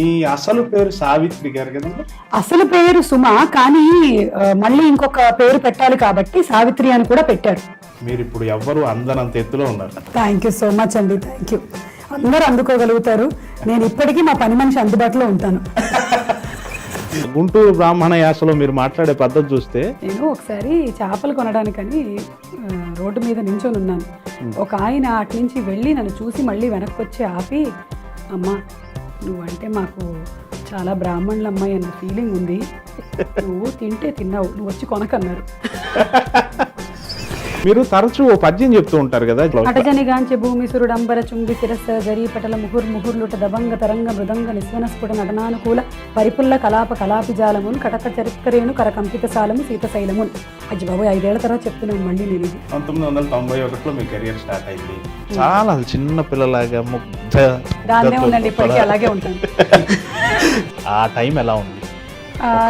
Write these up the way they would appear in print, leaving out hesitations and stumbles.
మీ అసలు పేరు సావిత్రి గారు కదండి? అసలు పేరు సుమ, కానీ మళ్ళీ ఇంకొక పేరు పెట్టాలి కాబట్టి సావిత్రి అని కూడా పెట్టారు. మీరు ఇప్పుడు ఎవ్వరు అందనంత ఎత్తులో ఉన్నారు. థ్యాంక్ యూ సో మచ్ అండి, థ్యాంక్ యూ. అందరూ అందుకోగలుగుతారు. నేను ఇప్పటికీ మా పని మనిషి అందుబాటులో ఉంటాను. గుంటూరు బ్రాహ్మణ యాసలో మీరు మాట్లాడే పద్ధతి చూస్తే, నేను ఒకసారి చేపలు కొనడానికని రోడ్డు మీద నించొని ఉన్నాను. ఒక ఆయన అటు నుంచి వెళ్ళి నన్ను చూసి మళ్ళీ వెనక్కి వచ్చి ఆపి, అమ్మా నువ్వంటే మాకు చాలా బ్రాహ్మణుల అమ్మాయి అన్న ఫీలింగ్ ఉంది, నువ్వు తింటే తిన్నావు, నువ్వు వచ్చి కొనకన్నారు. మీరు తరచూ పద్యం చెప్తూ ఉంటారు కదా, అటజనిగాంచె భూమి సురుడంబర చుంబి శిరస్స జరీ పటల ముహుర్ముహుర్లుట దబంగ తరంగ మృదంగ నిస్వనస్ఫుట నటనానుకూల పరిపుల్ల కలాప కలాపి జాలమున్ కటక చరిత్రేను కరకంపిత సాలము సీతశైలమున్. అజ్జి బాబు 5 ఏళ్ల తర్వాత చెప్తున్నాను మళ్ళీ నేను. 1991లో మీ కెరియర్ స్టార్ట్ అయింది. చాలా చిన్న పిల్లలాగా దాన్నే ఉందండి, ఇప్పటికీ అలాగే ఉంటాను. ఆ టైం ఎలా ఉంది?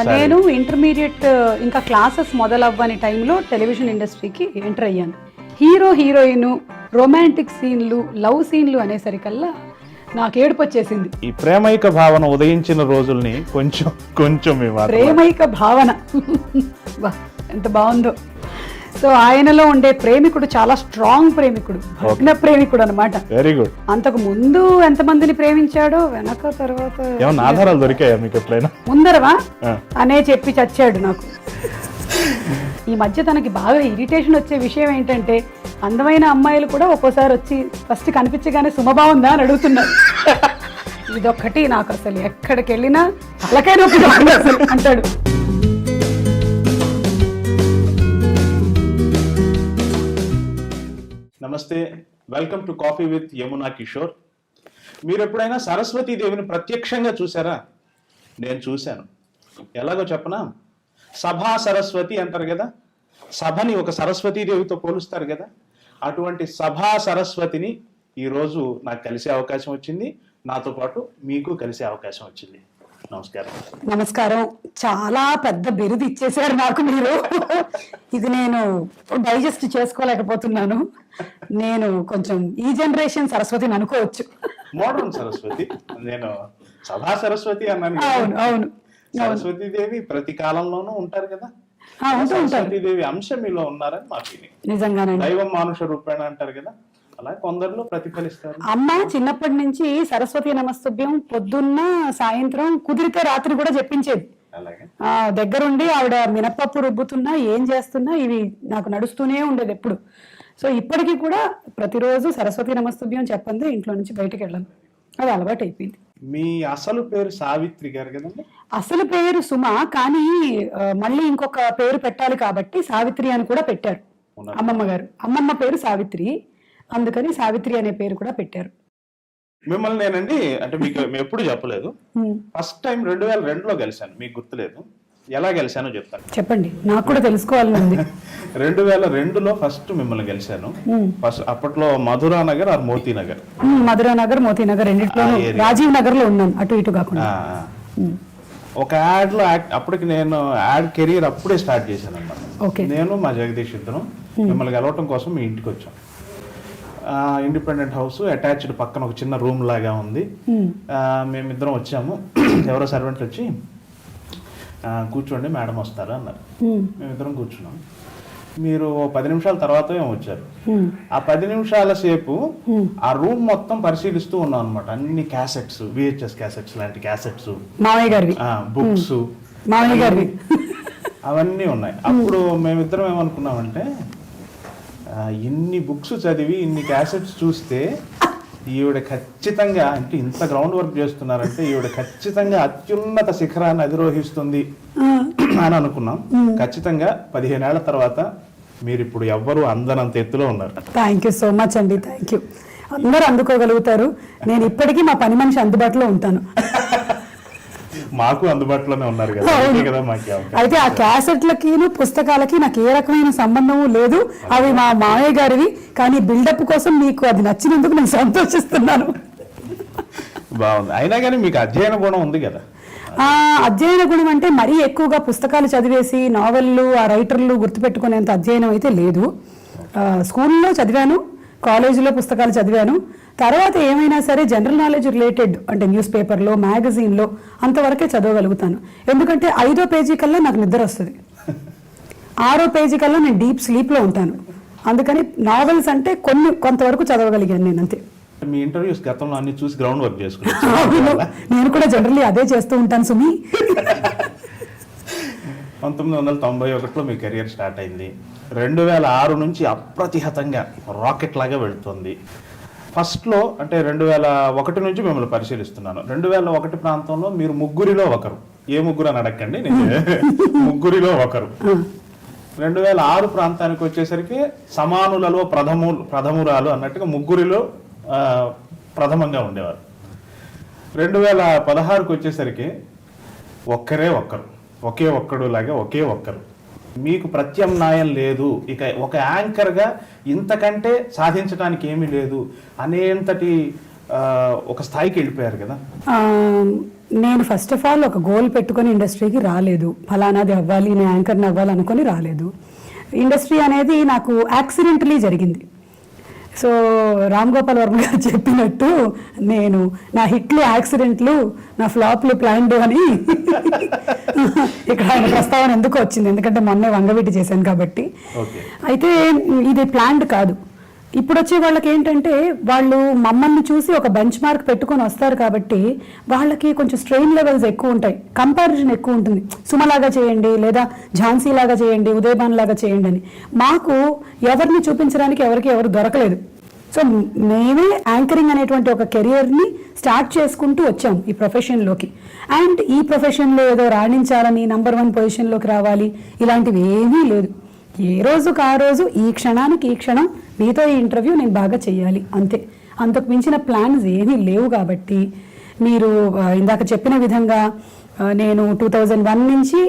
నేను ఇంటర్మీడియట్ ఇంకా క్లాసెస్ మొదలవ్వని టైంలో టెలివిజన్ ఇండస్ట్రీకి ఎంటర్ అయ్యాను. హీరో హీరోయిన్ రొమాంటిక్ సీన్లు లవ్ సీన్లు అనేసరికల్లా నాకు ఏడుపు వచ్చేసింది. ఈ ప్రేమైక భావన ఉదయించిన రోజుల్ని కొంచెం ప్రేమైక భావన ఎంత బాగుందో. సో ఆయనలో ఉండే ప్రేమికుడు చాలా స్ట్రాంగ్ ప్రేమికుడు, భగ్న ప్రేమికుడు అనమాట. Very good. అంతకు ముందు ఎంతమందిని ప్రేమించాడో వెనక తర్వాత ఆధారాలు దొరికాయా మీకు ఎప్పుడైనా? ముందరవా అనే చెప్పి చచ్చాడు నాకు. ఈ మధ్య తనకి బాగా ఇరిటేషన్ వచ్చే విషయం ఏంటంటే, అందమైన అమ్మాయిలు కూడా ఒక్కోసారి వచ్చి ఫస్ట్ కనిపించగానే సుమ బాగుందా అని అడుగుతున్నారు. ఇదొక్కటి నాకు అసలు ఎక్కడికి వెళ్ళినా తలకాయ నొప్పి అంటాడు. నమస్తే, welcome to coffee with Yamuna Kishore. మీరు ఎప్పుడైనా సరస్వతీదేవిని ప్రత్యక్షంగా చూసారా? నేను చూశాను. ఎలాగో చెప్పనా, సభా సరస్వతి అంటారు కదా, సభని ఒక సరస్వతీదేవితో పోలుస్తారు కదా, అటువంటి సభా సరస్వతిని ఈరోజు నాకు కలిసే అవకాశం వచ్చింది. నాతో పాటు మీకు కలిసే అవకాశం వచ్చింది. నమస్కారం. నమస్కారం. చాలా పెద్ద బిరుదు ఇచ్చేసారు నాకు మీరు. ఇది నేను డైజెస్ట్ చేసుకోలేకపోతున్నాను. నేను కొంచెం ఈ జనరేషన్ సరస్వతిని అనుకోవచ్చు. మోడర్న్ సరస్వతి, నేను సభా సరస్వతి అన్నాను. అవును అవును. సరస్వతీదేవి ప్రతి కాలంలోనూ ఉంటారు కదా, సరస్వతీదేవి అంశం మీలో ఉన్నారని మా ఫీలింగ్. నిజంగానే దైవం మానుష రూపేణ అంటారు కదా, అలా కొందరిలో ప్రతిఫలిస్తారు. అమ్మ చిన్నప్పటి నుంచి సరస్వతి నమస్తుభ్యం పొద్దున్న సాయంత్రం కుదిరితే రాత్రి కూడా చెప్పించేది. దగ్గరుండి ఆవిడ మినపప్పు రుబ్బుతున్నా ఏం చేస్తున్నా ఇవి నాకు నడుస్తూనే ఉండేది ఎప్పుడు. సో ఇప్పటికీ కూడా ప్రతిరోజు సరస్వతి నమస్తుభ్యం చెప్పండి ఇంట్లో నుంచి బయటకు వెళ్ళను, అది అలవాటు అయిపోయింది. మీ అసలు పేరు సావిత్రి గారు కదండి? అసలు పేరు సుమ, కానీ మళ్ళీ ఇంకొక పేరు పెట్టాలి కాబట్టి సావిత్రి అని కూడా పెట్టారు అమ్మమ్మ గారు. అమ్మమ్మ పేరు సావిత్రి, అందుకని సావిత్రి అనే పేరు కూడా పెట్టారు. మిమ్మల్ని నేనండి అంటే మీకు ఎప్పుడు చెప్పలేదు. ఫస్ట్ టైం 2002లో కలిశాను, మీకు గుర్తులేదు. ఎలా కలిశానో చెప్తాను. చెప్పండి, నాకు కూడా తెలుసుకోవాలని ఉంది. 2002లో ఫస్ట్ మిమ్మల్ని కలిశాను. ఫస్ట్ అప్పట్లో మధురా నగర్ ఆర్ మోతీ నగర్. మధురా నగర్ మోతీ నగర్ రెండిట్లో, రాజీవ్ నగర్ లో ఉన్నాను, అటు ఇటు కాకుండా. ఒక యాడ్ లో అప్పటికి నేను యాడ్ కెరీర్ అప్పుడే స్టార్ట్ చేశాను అన్నమాట. నేను మా జగదీష్ ఇద్దరం మిమ్మల్ని కలవటం కోసం మీ ఇంటికి వచ్చాం. ఇండిపెండెంట్ హౌస్, అటాచ్డ్ పక్కన ఒక చిన్న రూమ్ లాగా ఉంది. మేమిద్దరం వచ్చాము. ఎవరో సర్వెంట్లు వచ్చి కూర్చోండి మేడం వస్తారు అన్నారు. మేమిద్దరం కూర్చున్నాం. మీరు 10 నిమిషాల తర్వాత ఏమో వచ్చారు. ఆ 10 నిమిషాల సేపు ఆ రూమ్ మొత్తం పరిశీలిస్తూ ఉన్నాం అనమాట. అన్ని క్యాసెట్స్, VHS క్యాసెట్స్ లాంటి క్యాసెట్స్, బుక్స్ అవన్నీ ఉన్నాయి. అప్పుడు మేమిద్దరం ఏమనుకున్నామంటే, ఇన్ని బుక్స్ చదివి ఇన్ని క్యాసెట్స్ చూస్తే ఈవిడ ఖచ్చితంగా, అంటే ఇంత గ్రౌండ్ వర్క్ చేస్తున్నారంటే ఈవిడ ఖచ్చితంగా అత్యున్నత శిఖరాన్ని అధిరోహిస్తుంది అని అనుకున్నాం. ఖచ్చితంగా 15 ఏళ్ల తర్వాత మీరు ఇప్పుడు ఎవ్వరు అందనంత ఎత్తులో ఉన్నారు. థ్యాంక్ యూ సో మచ్ అండి, థ్యాంక్ యూ. అందరూ అందుకోగలుగుతారు. నేను ఇప్పటికీ మా పని మనిషి అందుబాటులో ఉంటాను. మాకు అందుబాటులోనే ఉన్నారు కదా. అయితే ఆ క్యాసెట్లకి పుస్తకాలకి నాకు ఏ రకమైన సంబంధము లేదు, అవి మా మామయ్య గారివి. కానీ బిల్డప్ కోసం మీకు అది నచ్చినందుకు నేను సంతోషిస్తున్నాను. బాగుంది. అయినా కానీ మీకు అధ్యయన గుణం ఉంది కదా. అధ్యయన గుణం అంటే మరీ ఎక్కువగా పుస్తకాలు చదివేసి నావెల్లు ఆ రైటర్లు గుర్తుపెట్టుకునేంత అధ్యయనం అయితే లేదు. స్కూల్లో చదివాను, కాలేజీలో పుస్తకాలు చదివాను. తర్వాత ఏమైనా సరే జనరల్ నాలెడ్జ్ రిలేటెడ్ అంటే న్యూస్ పేపర్లో, మ్యాగజైన్లో అంతవరకే చదవగలుగుతాను. ఎందుకంటే 5వ పేజీ కల్లా నాకు నిద్ర వస్తుంది, 6వ పేజీ కల్లా నేను డీప్ స్లీప్లో ఉంటాను. అందుకని నావెల్స్ అంటే కొంతవరకు చదవగలిగాను నేను, అంతే. మీ ఇంటర్వ్యూస్ గతంలో అన్ని చూసి గ్రౌండ్ వర్క్ చేసుకున్నాను. నేను కూడా జనరల్లీ అదే చేస్తూ ఉంటాను సుమి. 1991లో మీ కెరియర్ స్టార్ట్ అయింది. 2006 నుంచి అప్రతిహతంగా రాకెట్ లాగా వెళుతుంది. ఫస్ట్లో అంటే 2001 నుంచి మిమ్మల్ని పరిశీలిస్తున్నాను. 2001 ప్రాంతంలో మీరు ముగ్గురిలో ఒకరు. ఏ ముగ్గురు అని అడగండి, నేను ముగ్గురిలో ఒకరు. 2006 ప్రాంతానికి వచ్చేసరికి సమానులలో ప్రథమురాలు అన్నట్టుగా ముగ్గురిలో ప్రథమంగా ఉండేవారు. 2016కి వచ్చేసరికి ఒక్కరే ఒక్కరు, ఒకే ఒక్కడు లాగా ఒకే ఒక్కరు. మీకు ప్రత్యామ్నాయం లేదు, ఇక ఒక యాంకర్గా ఇంతకంటే సాధించడానికి ఏమీ లేదు అనేంతటి ఒక స్థాయికి వెళ్ళిపోయారు కదా. నేను ఫస్ట్ ఆఫ్ ఆల్ ఒక గోల్ పెట్టుకొని ఇండస్ట్రీకి రాలేదు. ఫలానాది అవ్వాలి, నేను యాంకర్ని అవ్వాలి అనుకొని రాలేదు. ఇండస్ట్రీ అనేది నాకు యాక్సిడెంటలీ జరిగింది. సో రామ్ గోపాల్ వర్మ గారు చెప్పినట్టు నేను నా హిట్లు యాక్సిడెంట్లు, నా ఫ్లాప్లు ప్లాన్డ్ అని ఇక్కడ ఆయన ప్రస్తావన ఎందుకు వచ్చింది, ఎందుకంటే మొన్నే వంగవీటి చేశాను కాబట్టి. అయితే ఇది ప్లాన్డ్ కాదు. ఇప్పుడు వచ్చే వాళ్ళకి ఏంటంటే వాళ్ళు మమ్మల్ని చూసి ఒక బెంచ్ మార్క్ పెట్టుకొని వస్తారు కాబట్టి వాళ్ళకి కొంచెం స్ట్రెయిన్ లెవెల్స్ ఎక్కువ ఉంటాయి, కంపారిజన్ ఎక్కువ ఉంటుంది. సుమలాగా చేయండి, లేదా ఝాన్సీ లాగా చేయండి, ఉదయభాన్ లాగా చేయండి అని. మాకు ఎవరిని చూపించడానికి ఎవరు దొరకలేదు. సో మేమే యాంకరింగ్ అనేటువంటి ఒక కెరియర్ని స్టార్ట్ చేసుకుంటూ వచ్చాం ఈ ప్రొఫెషన్లోకి. అండ్ ఈ ప్రొఫెషన్లో ఏదో రాణించాలని, నంబర్ 1 పొజిషన్లోకి రావాలి, ఇలాంటివి ఏమీ లేదు. ఏ రోజుకు ఆ రోజు, ఈ క్షణానికి ఈ క్షణం మీతో ఈ ఇంటర్వ్యూ నేను బాగా చేయాలి, అంతే. అంతకు మించిన ప్లాన్స్ ఏమీ లేవు. కాబట్టి మీరు ఇందాక చెప్పిన విధంగా నేను 2001 నుంచి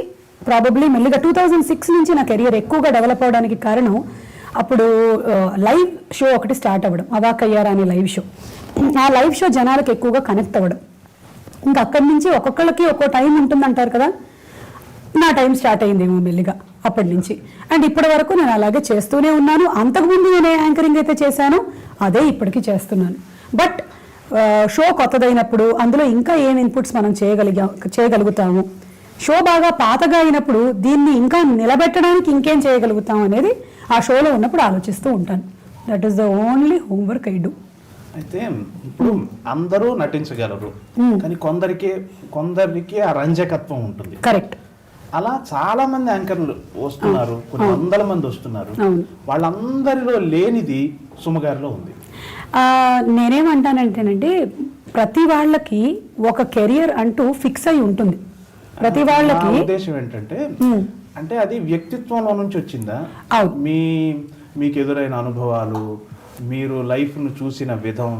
ప్రాబబ్లీ మెల్లిగా 2006 నుంచి నా కెరియర్ ఎక్కువగా డెవలప్ అవడానికి కారణం అప్పుడు లైవ్ షో ఒకటి స్టార్ట్ అవ్వడం, అవాకయ్యారా అనే లైవ్ షో. ఆ లైవ్ షో జనాలకు ఎక్కువగా కనెక్ట్ అవ్వడం. ఇంకా అక్కడి నుంచి ఒక్కొక్కళ్ళకి ఒక్కో టైం ఉంటుందంటారు కదా, నా టైం స్టార్ట్ అయిందేమో మెల్లిగా అప్పటి నుంచి. అండ్ ఇప్పటి వరకు నేను అలాగే చేస్తూనే ఉన్నాను. అంతకుముందు నేను యాంకరింగ్ అయితే చేశాను అదే ఇప్పటికీ చేస్తున్నాను. బట్ షో కొత్తదైనప్పుడు అందులో ఇంకా ఏం ఇన్పుట్స్ మనం చేయగలుగుతాము, షో బాగా పాతగా అయినప్పుడు దీన్ని ఇంకా నిలబెట్టడానికి ఇంకేం చేయగలుగుతాం అనేది ఆ షోలో ఉన్నప్పుడు ఆలోచిస్తూ ఉంటాను. That is the only homework I do. అయితే ఇప్పుడు అందరూ నటించగలరు, కానీ కొందరికి ఆ రంజకత్వం ఉంటుంది. కరెక్ట్. అలా చాలా మంది యాంకర్లు వస్తున్నారు, కొన్ని వందల మంది వస్తున్నారు. వాళ్ళందరిలో లేనిది సుమగారిలో ఉంది. నేనేమంటానంటేనండి, ప్రతి వాళ్ళకి ఒక కెరియర్ అంటూ ఫిక్స్ అయి ఉంటుంది. ప్రతి వాళ్ళకి ఉద్దేశం ఏంటంటే, అంటే అది వ్యక్తిత్వంలో నుంచి వచ్చిందా, మీకు ఎదురైన అనుభవాలు, మీరు లైఫ్ను చూసిన విధం,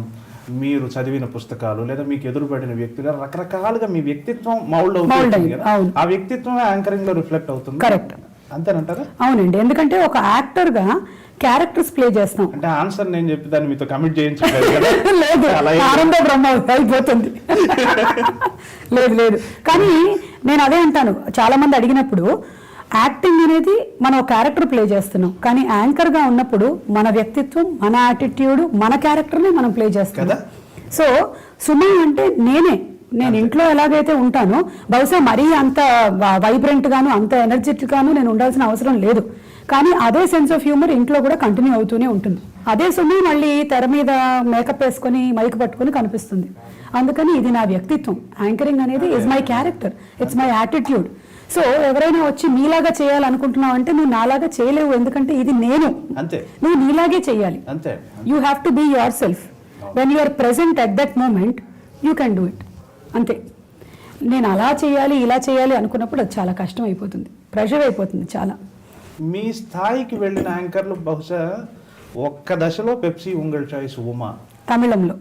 మీరు చదివిన పుస్తకాలు, లేదా మీకు ఎదురుపడిన వ్యక్తులు, రకరకాలుగా మీ వ్యక్తిత్వం మౌల్డ్ అవుతుంది కదా, ఆ వ్యక్తిత్వం యాంకరింగ్ లో రిఫ్లెక్ట్ అవుతుంది. కరెక్ట్. అంతేనంటారా? అవునండి. ఎందుకంటే ఒక యాక్టర్ గా క్యారెక్టర్స్ ప్లే చేస్తాం. అంటే ఆన్సర్ నేను చెప్పి దాన్ని మీతో కమిట్ చేయించలేదు కదా. లేదు, ఆనంద బ్రహ్మ అయిపోతుంది. లేదు. కానీ నేను అదే అంటాను, చాలా మంది అడిగినప్పుడు యాక్టింగ్ అనేది మనం ఒక క్యారెక్టర్ ప్లే చేస్తున్నాం, కానీ యాంకర్ గా ఉన్నప్పుడు మన వ్యక్తిత్వం, మన యాటిట్యూడ్, మన క్యారెక్టర్ని మనం ప్లే చేస్తాం. సో సుమ అంటే నేను ఇంట్లో ఎలాగైతే ఉంటానో, బహుశా మరీ అంత వైబ్రెంట్ గాను అంత ఎనర్జెటిక్ గాను నేను ఉండాల్సిన అవసరం లేదు. కానీ అదే సెన్స్ ఆఫ్ హ్యూమర్ ఇంట్లో కూడా కంటిన్యూ అవుతూనే ఉంటుంది. అదే సుమ మళ్ళీ తెర మీద మేకప్ వేసుకొని మైక్ పట్టుకొని కనిపిస్తుంది. అందుకని ఇది నా వ్యక్తిత్వం. యాంకరింగ్ అనేది is my character, it's my attitude. So ఎవరైనా వచ్చి నీలాగా చేయాలనుకుంటున్నావు అంటే నువ్వు నాలాగా చేయలేవు, ఎందుకంటే ఇది నేను. అంతే. నువ్వు నీలాగే చేయాలి. అంతే. You have to be yourself. When you are present at that moment you can do it. అంతే. నేను అలా చేయాలి ఇలా చేయాలి అనుకున్నప్పుడు అది చాలా కష్టం అయిపోతుంది, ప్రెషర్ అయిపోతుంది చాలా. మీ స్థాయికి వెళ్ళిన యాంకర్లు బహుశా ఒక్క దశలో పెప్సీ ఉంగల్ చాయిస్ ఉమా తమిళంలో,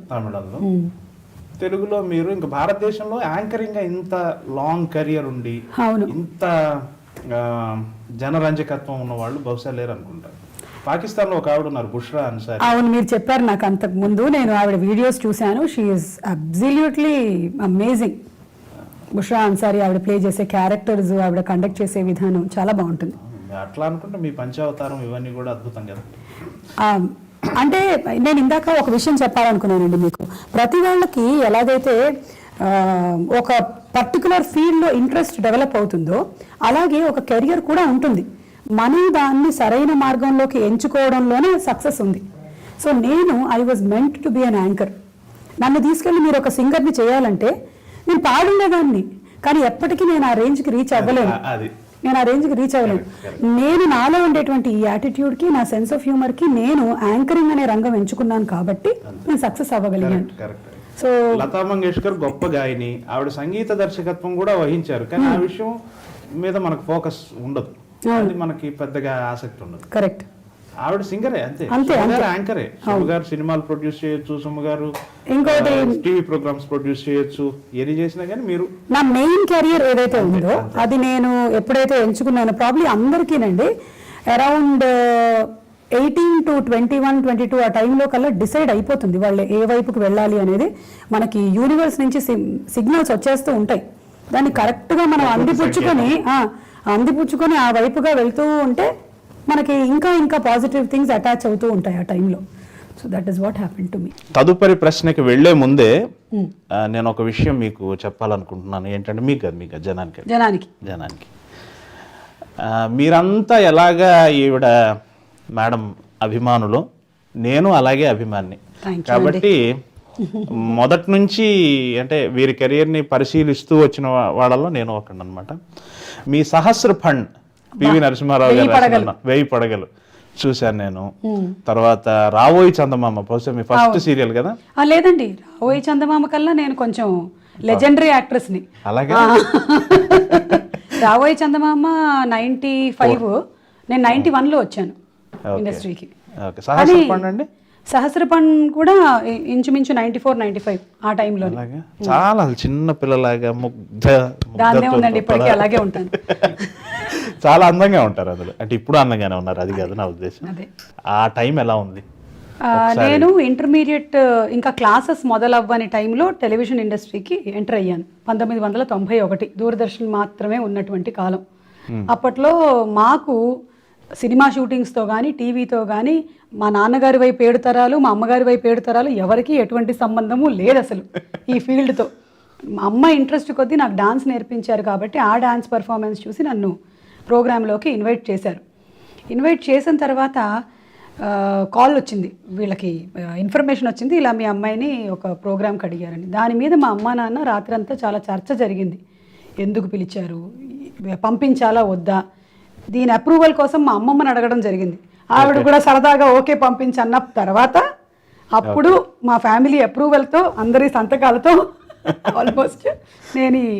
తెలుగులో మీరు ఇంకా భారతదేశంలో యాంకరింగ్ ఇంత లాంగ్ కెరియర్ ఉండి ఇంత జనరంజకత్వం ఉన్న వాళ్ళు బహుశా లేరు అనుకుంటారు. పాకిస్తాన్ లో ఒక ఆవిడ ఉన్నారు, బుష్రా అన్సారీ. అవును, మీరు చెప్పారు నాకు అంతకు ముందు, నేను ఆవిడ వీడియోస్ చూశాను. She is absolutely amazing. Bushra Ansari ఆవిడ ప్లే చేసే క్యారెక్టర్స్, ఆవిడ కండక్ట్ చేసే విధానం చాలా బాగుంటుంది. అట్లా అనుకుంటే మీ పంచావతారం ఇవన్నీ కూడా అద్భుతం కదా. అంటే నేను ఇందాక ఒక విషయం చెప్పాలనుకున్నానండి మీకు. ప్రతి వాళ్ళకి ఎలాగైతే ఒక పర్టికులర్ ఫీల్డ్లో ఇంట్రెస్ట్ డెవలప్ అవుతుందో అలాగే ఒక కెరియర్ కూడా ఉంటుంది. మనం దాన్ని సరైన మార్గంలోకి ఎంచుకోవడంలోనే సక్సెస్ ఉంది. So I was meant to be an anchor. నన్ను తీసుకెళ్ళి మీరు ఒక సింగర్ని చేయాలంటే నేను పాడుండేదాన్ని, కానీ ఎప్పటికీ నేను ఆ రేంజ్కి రీచ్ అవ్వలేను. నేను నాలో ఉండేటువంటి ఈ యాటిట్యూడ్కి, నా సెన్స్ ఆఫ్ హ్యూమర్కి నేను యాంకరింగ్ అనే రంగం ఎంచుకున్నాను కాబట్టి నేను సక్సెస్ అవ్వగలిగాను. సో లతా మంగేష్కర్ గొప్ప గాయని, ఆవిడ సంగీత దర్శకత్వం కూడా వహించారు, కానీ ఆ విషయం మీద మనకు ఫోకస్ ఉండదు, అది మనకి పెద్దగా ఆసక్తి ఉండదు. కరెక్ట్. ఆవిడ సింగరే, అంతే, యాంకరే. సుమ గారు సినిమాలు ప్రొడ్యూస్ చేయొచ్చు, సుమ గారు ఇంకోటి టీవీ ప్రోగ్రామ్స్ ప్రొడ్యూస్ చేయొచ్చు, ఏది చేసినా కానీ మీరు నా మెయిన్ కెరియర్ ఏదైతే ఉందో అది నేను ఎప్పుడైతే ఎంచుకున్నానో ప్రాబ్లీ అందరికీనండి అరౌండ్ 18 to 21, 22 ఆ టైంలో కల్లా డిసైడ్ అయిపోతుంది వాళ్ళు ఏ వైపుకి వెళ్ళాలి అనేది. మనకి యూనివర్స్ నుంచి సిగ్నల్స్ వచ్చేస్తూ ఉంటాయి, దాన్ని కరెక్ట్గా మనం అందిపుచ్చుకొని ఆ వైపుగా వెళ్తూ ఉంటే మనకి ఇంకా పాజిటివ్ థింగ్స్ అటాచ్ అవుతూ ఉంటాయి ఆ టైంలో. So that is what happen to me. తదుపరి ప్రశ్నకి వెళ్లే ముందే నేను ఒక విషయం మీకు చెప్పాలనుకుంటున్నాను. ఏంటంటే మీకు జనానికి మీరంతా ఎలాగా ఈవిడ మేడం అభిమానులు, నేను అలాగే అభిమాని కాబట్టి మొదటి నుంచి అంటే వీరి కెరియర్ని పరిశీలిస్తూ వచ్చిన వాళ్ళలో నేను ఒకడు అనమాట. మీ సహస్ర ఫండ్ పివి నరసింహారావు గారు 1000 పడగలు చూశాను నేను. తర్వాత రావోయి చందమామ బహుశా మీ ఫస్ట్ సీరియల్ కదా? లేదండి, రావోయి చందమామ కల్లా నేను కొంచెం లెజెండరీ యాక్ట్రెస్ ని. అలాగే రావోయి చందమామ 95, నేను 91లో వచ్చాను ఇండస్ట్రీకి. సహస్రపన్ కూడా ఇంచుమించు 94, 95 ఆ టైంలో. చాలా చిన్న పిల్లలాగా దాన్నే ఉందండి, ఇప్పటికీ అలాగే ఉంటాను. చాలా అందంగా ఉంటారు అందులో, అంటే ఇప్పుడు అందంగానే ఉన్నారు, అది కాదు నా ఉద్దేశం. ఆ టైం ఎలా ఉంది? నేను ఇంటర్మీడియట్ ఇంకా క్లాసెస్ మొదలవ్వని టైంలో టెలివిజన్ ఇండస్ట్రీకి ఎంటర్ అయ్యాను. 1991 దూరదర్శన్ మాత్రమే ఉన్నటువంటి కాలం. అప్పట్లో మాకు సినిమా షూటింగ్స్తో కానీ టీవీతో కానీ మా నాన్నగారి వైపు 7 తరాలు, మా అమ్మగారి వైపు 7 తరాలు ఎవరికి ఎటువంటి సంబంధము లేదు అసలు ఈ ఫీల్డ్తో. మా అమ్మ ఇంట్రెస్ట్ కొద్దీ నాకు డాన్స్ నేర్పించారు కాబట్టి ఆ డాన్స్ పర్ఫార్మెన్స్ చూసి నన్ను ప్రోగ్రాంలోకి ఇన్వైట్ చేశారు. ఇన్వైట్ చేసిన తర్వాత కాల్ వచ్చింది, వీళ్ళకి ఇన్ఫర్మేషన్ వచ్చింది, ఇలా మీ అమ్మాయిని ఒక ప్రోగ్రామ్కి అడిగారని. దాని మీద మా అమ్మ నాన్న రాత్రి అంతా చాలా చర్చ జరిగింది. ఎందుకు పిలిచారు, పంపించాలా వద్దా, దీని అప్రూవల్ కోసం మా అమ్మమ్మని అడగడం జరిగింది. ఆవిడ కూడా సరదాగా ఓకే పంపించన్న తర్వాత అప్పుడు మా ఫ్యామిలీ అప్రూవల్తో అందరి సంతకాలతో ఆల్మోస్ట్ నేను ఈ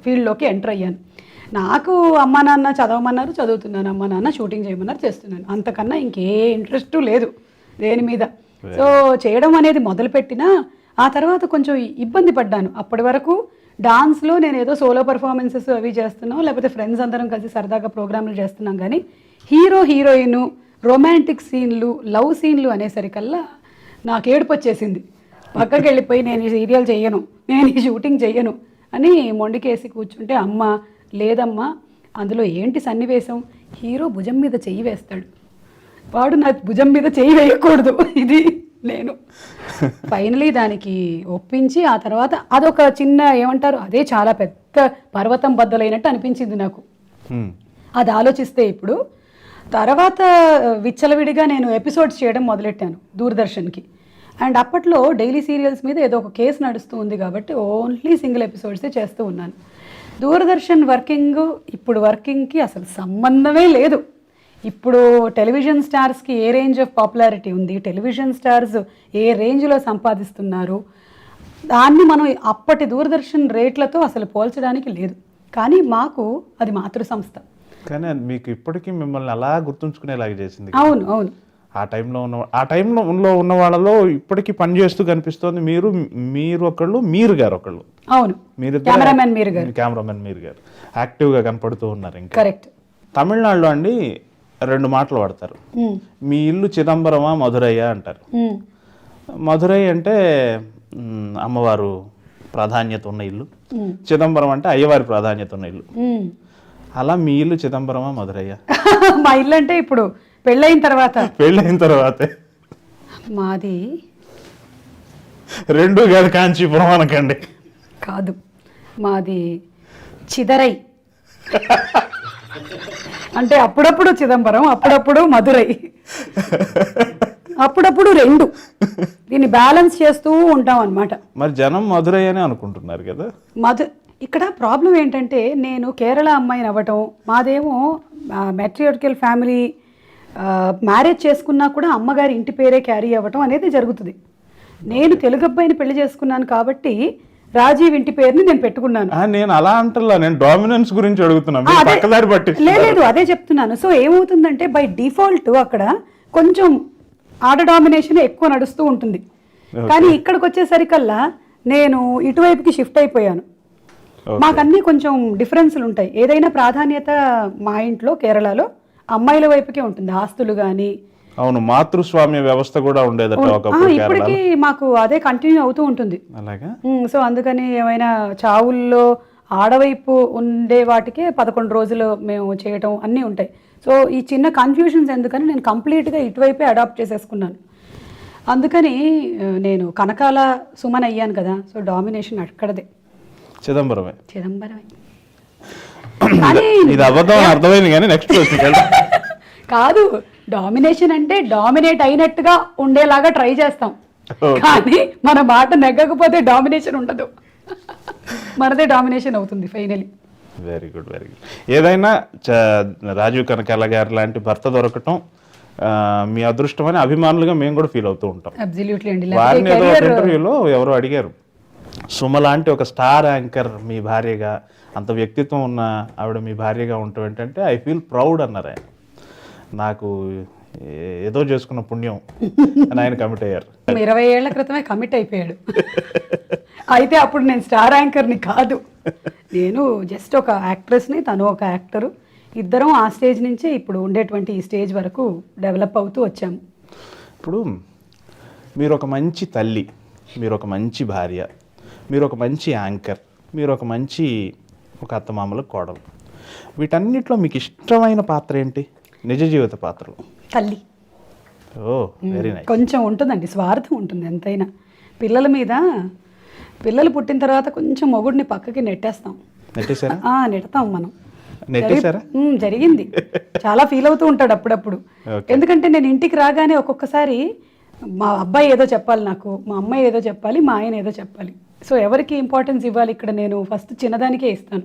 ఫీల్డ్లోకి ఎంటర్ అయ్యాను. నాకు అమ్మ నాన్న చదవమన్నారు, చదువుతున్నాను, అమ్మ నాన్న షూటింగ్ చేయమన్నారు, చేస్తున్నాను. అంతకన్నా ఇంకే ఇంట్రెస్ట్ లేదు దేని మీద. సో చేయడం అనేది మొదలుపెట్టినా ఆ తర్వాత కొంచెం ఇబ్బంది పడ్డాను. అప్పటి వరకు డాన్స్లో నేను ఏదో సోలో పర్ఫార్మెన్సెస్ అవి చేస్తున్నాం, లేకపోతే ఫ్రెండ్స్ అందరం కలిసి సరదాగా ప్రోగ్రాంలు చేస్తున్నాం, కానీ హీరోయిన్ రొమాంటిక్ సీన్లు, లవ్ సీన్లు అనేసరికల్లా నాకు ఏడుపు వచ్చేసింది. పక్కకి వెళ్ళిపోయి నేను ఈ సీరియల్ చెయ్యను, నేను ఈ షూటింగ్ చెయ్యను అని మొండికేసి కూర్చుంటే అమ్మ లేదమ్మా అందులో ఏంటి సన్నివేశం, హీరో భుజం మీద చెయ్యి వేస్తాడు, వాడు నా భుజం మీద చెయ్యి వేయకూడదు, ఇది నేను ఫైనలీ దానికి ఒప్పించి ఆ తర్వాత అదొక చిన్న ఏమంటారు అదే చాలా పెద్ద పర్వతం బద్దలైనట్టు అనిపించింది నాకు. అది ఆలోచిస్తే ఇప్పుడు తర్వాత విచ్చలవిడిగా నేను ఎపిసోడ్స్ చేయడం మొదలెట్టాను దూరదర్శన్కి. అండ్ అప్పట్లో డైలీ సీరియల్స్ మీద ఏదో ఒక కేసు నడుస్తూ ఉంది కాబట్టి ఓన్లీ సింగిల్ ఎపిసోడ్సే చేస్తూ ఉన్నాను. దూరదర్శన్ ఇప్పుడు వర్కింగ్కి అసలు సంబంధమే లేదు. ఇప్పుడు టెలివిజన్ స్టార్స్కి ఏ రేంజ్ ఆఫ్ పాపులారిటీ ఉంది, టెలివిజన్ స్టార్స్ ఏ రేంజ్లో సంపాదిస్తున్నారు, దాన్ని మనం అప్పటి దూరదర్శన్ రేట్లతో అసలు పోల్చడానికి లేదు. కానీ మాకు అది మాతృ సంస్థ. కానీ మీకు ఇప్పటికీ మిమ్మల్ని అలా గుర్తుంచుకునేలాగా చేసింది. అవును అవును. ఆ టైంలో ఉన్న వాళ్ళలో ఇప్పటికీ పనిచేస్తూ కనిపిస్తోంది మీరు ఒకళ్ళు, మీరు గారు ఒకళ్ళు. అవును, కెమెరామెన్ మీరు గారు యాక్టివ్గా కనపడుతూ ఉన్నారు. ఇంకా కరెక్ట్. తమిళనాడులో అండి 2 మాటలు వాడతారు. మీ ఇల్లు చిదంబరమా మధురయ్య అంటారు. మధురై అంటే అమ్మవారు ప్రాధాన్యత ఉన్న ఇల్లు, చిదంబరం అంటే అయ్యవారి ప్రాధాన్యత ఉన్న ఇల్లు. అలా మీ ఇల్లు చిదంబరమా మధురయ్య? మా ఇల్లు అంటే ఇప్పుడు పెళ్ళైన తర్వాతే మాది రెండు కాదు కాంచీపురం అనకండి. కాదు, మాది చిదరై. అంటే అప్పుడప్పుడు చిదంబరం, అప్పుడప్పుడు మధురై, అప్పుడప్పుడు రెండు. దీన్ని బ్యాలెన్స్ చేస్తూ ఉంటాం అన్నమాట. మరి జనం మధురై అని అనుకుంటున్నారు కదా. ఇక్కడ ప్రాబ్లం ఏంటంటే, నేను కేరళ అమ్మాయిని అవ్వటం, మాదేమో మెట్రియార్కల్ ఫ్యామిలీ, మ్యారేజ్ చేసుకున్నా కూడా అమ్మగారి ఇంటి పేరే క్యారీ అవ్వటం అనేది జరుగుతుంది. నేను తెలుగు అబ్బాయిని పెళ్లి చేసుకున్నాను కాబట్టి రాజీవ్ ఇంటి పేరుని నేను పెట్టుకున్నాను. నేను అలా అంటలా, నేను డామినెన్స్ గురించి అడుగుతున్నాను. లేదు, అదే చెప్తున్నాను. సో ఏమవుతుందంటే బై డిఫాల్ట్ అక్కడ కొంచెం ఆడ డామినేషన్ ఎక్కువ నడుస్తూ ఉంటుంది. కానీ ఇక్కడికి వచ్చేసరికల్లా నేను ఇటువైపుకి షిఫ్ట్ అయిపోయాను. మాకన్నీ కొంచెం డిఫరెన్స్లు ఉంటాయి. ఏదైనా ప్రాధాన్యత మా ఇంట్లో కేరళలో అమ్మాయిల వైపుకే ఉంటుంది, ఆస్తులు కానీ. అవును, మాతృస్వామ్య వ్యవస్థ కూడా ఉండేదట ఇప్పటికీ మాకు అదే కంటిన్యూ అవుతూ ఉంటుంది. సో అందుకని ఏమైనా చావుల్లో ఆడవైపు ఉండే వాటికే 11 రోజులు మేము చేయటం అన్నీ ఉంటాయి. సో ఈ చిన్న కన్ఫ్యూషన్స్ ఎందుకని నేను కంప్లీట్గా ఇటువైపే అడాప్ట్ చేసేసుకున్నాను. అందుకని నేను కనకాల సుమన్ అయ్యాను కదా. సో డామినేషన్ అక్కడదే, చిదంబరమే. ఇది అబద్ధం అర్థమైంది కానీ నెక్స్ట్ కాదు, డామినేషన్ అంటే డామినేట్ అయినట్టుగా ఉండేలాగా ట్రై చేస్తాం. కానీ మన మాట నెగ్గకపోతే డామినేషన్ ఉండదు, మనదే డామినేషన్ అవుతుంది finally. Very good, very good. ఏదైనా రాజీవ్ కనకాల గారు లాంటి భర్త దొరకటం మీ అదృష్టం అని అభిమానులుగా మేము కూడా ఫీల్ అవుతూ ఉంటాం. వారిని ఏదో ఒక ఇంటర్వ్యూలో ఎవరో అడిగారు, సుమ లాంటి ఒక స్టార్ యాంకర్ మీ భార్యగా, అంత వ్యక్తిత్వం ఉన్న ఆవిడ మీ భార్యగా ఉండటం ఏంటంటే ఐ ఫీల్ ప్రౌడ్ అన్నారు ఆయన. నాకు ఏదో చేసుకున్న పుణ్యం అని ఆయన కమిట్ అయ్యారు. 20 ఏళ్ల క్రితమే కమిట్ అయిపోయాడు. అయితే అప్పుడు నేను స్టార్ యాంకర్ని కాదు, నేను జస్ట్ ఒక యాక్ట్రెస్ని, తను ఒక యాక్టరు. ఇద్దరం ఆ స్టేజ్ నుంచే ఇప్పుడు ఉండేటువంటి ఈ స్టేజ్ వరకు డెవలప్ అవుతూ వచ్చాము. ఇప్పుడు మీరు ఒక మంచి తల్లి, మీరు ఒక మంచి భార్య, మీరు ఒక మంచి యాంకర్, మీరు ఒక మంచి అత్తమామల కోడలు. వీటన్నిటిలో మీకు ఇష్టమైన పాత్ర ఏంటి నిజ జీవిత పాత్రలో? తల్లి. ఓ వెరీ నైస్. కొంచెం ఉంటుందండి, స్వార్థం ఉంటుంది ఎంతైనా. పిల్లల మీద, పిల్లలు పుట్టిన తర్వాత కొంచెం మొగుడిని పక్కకి నెట్టేస్తాం. నెడతాం మనం. జరిగింది. చాలా ఫీల్ అవుతూ ఉంటాడు అప్పుడప్పుడు. ఎందుకంటే నేను ఇంటికి రాగానే ఒక్కొక్కసారి మా అబ్బాయి ఏదో చెప్పాలి నాకు, మా అమ్మాయి ఏదో చెప్పాలి, మా ఆయన ఏదో చెప్పాలి. సో ఎవరికి ఇంపార్టెన్స్ ఇవ్వాలి ఇక్కడ? నేను ఫస్ట్ చిన్నదానికే ఇస్తాను,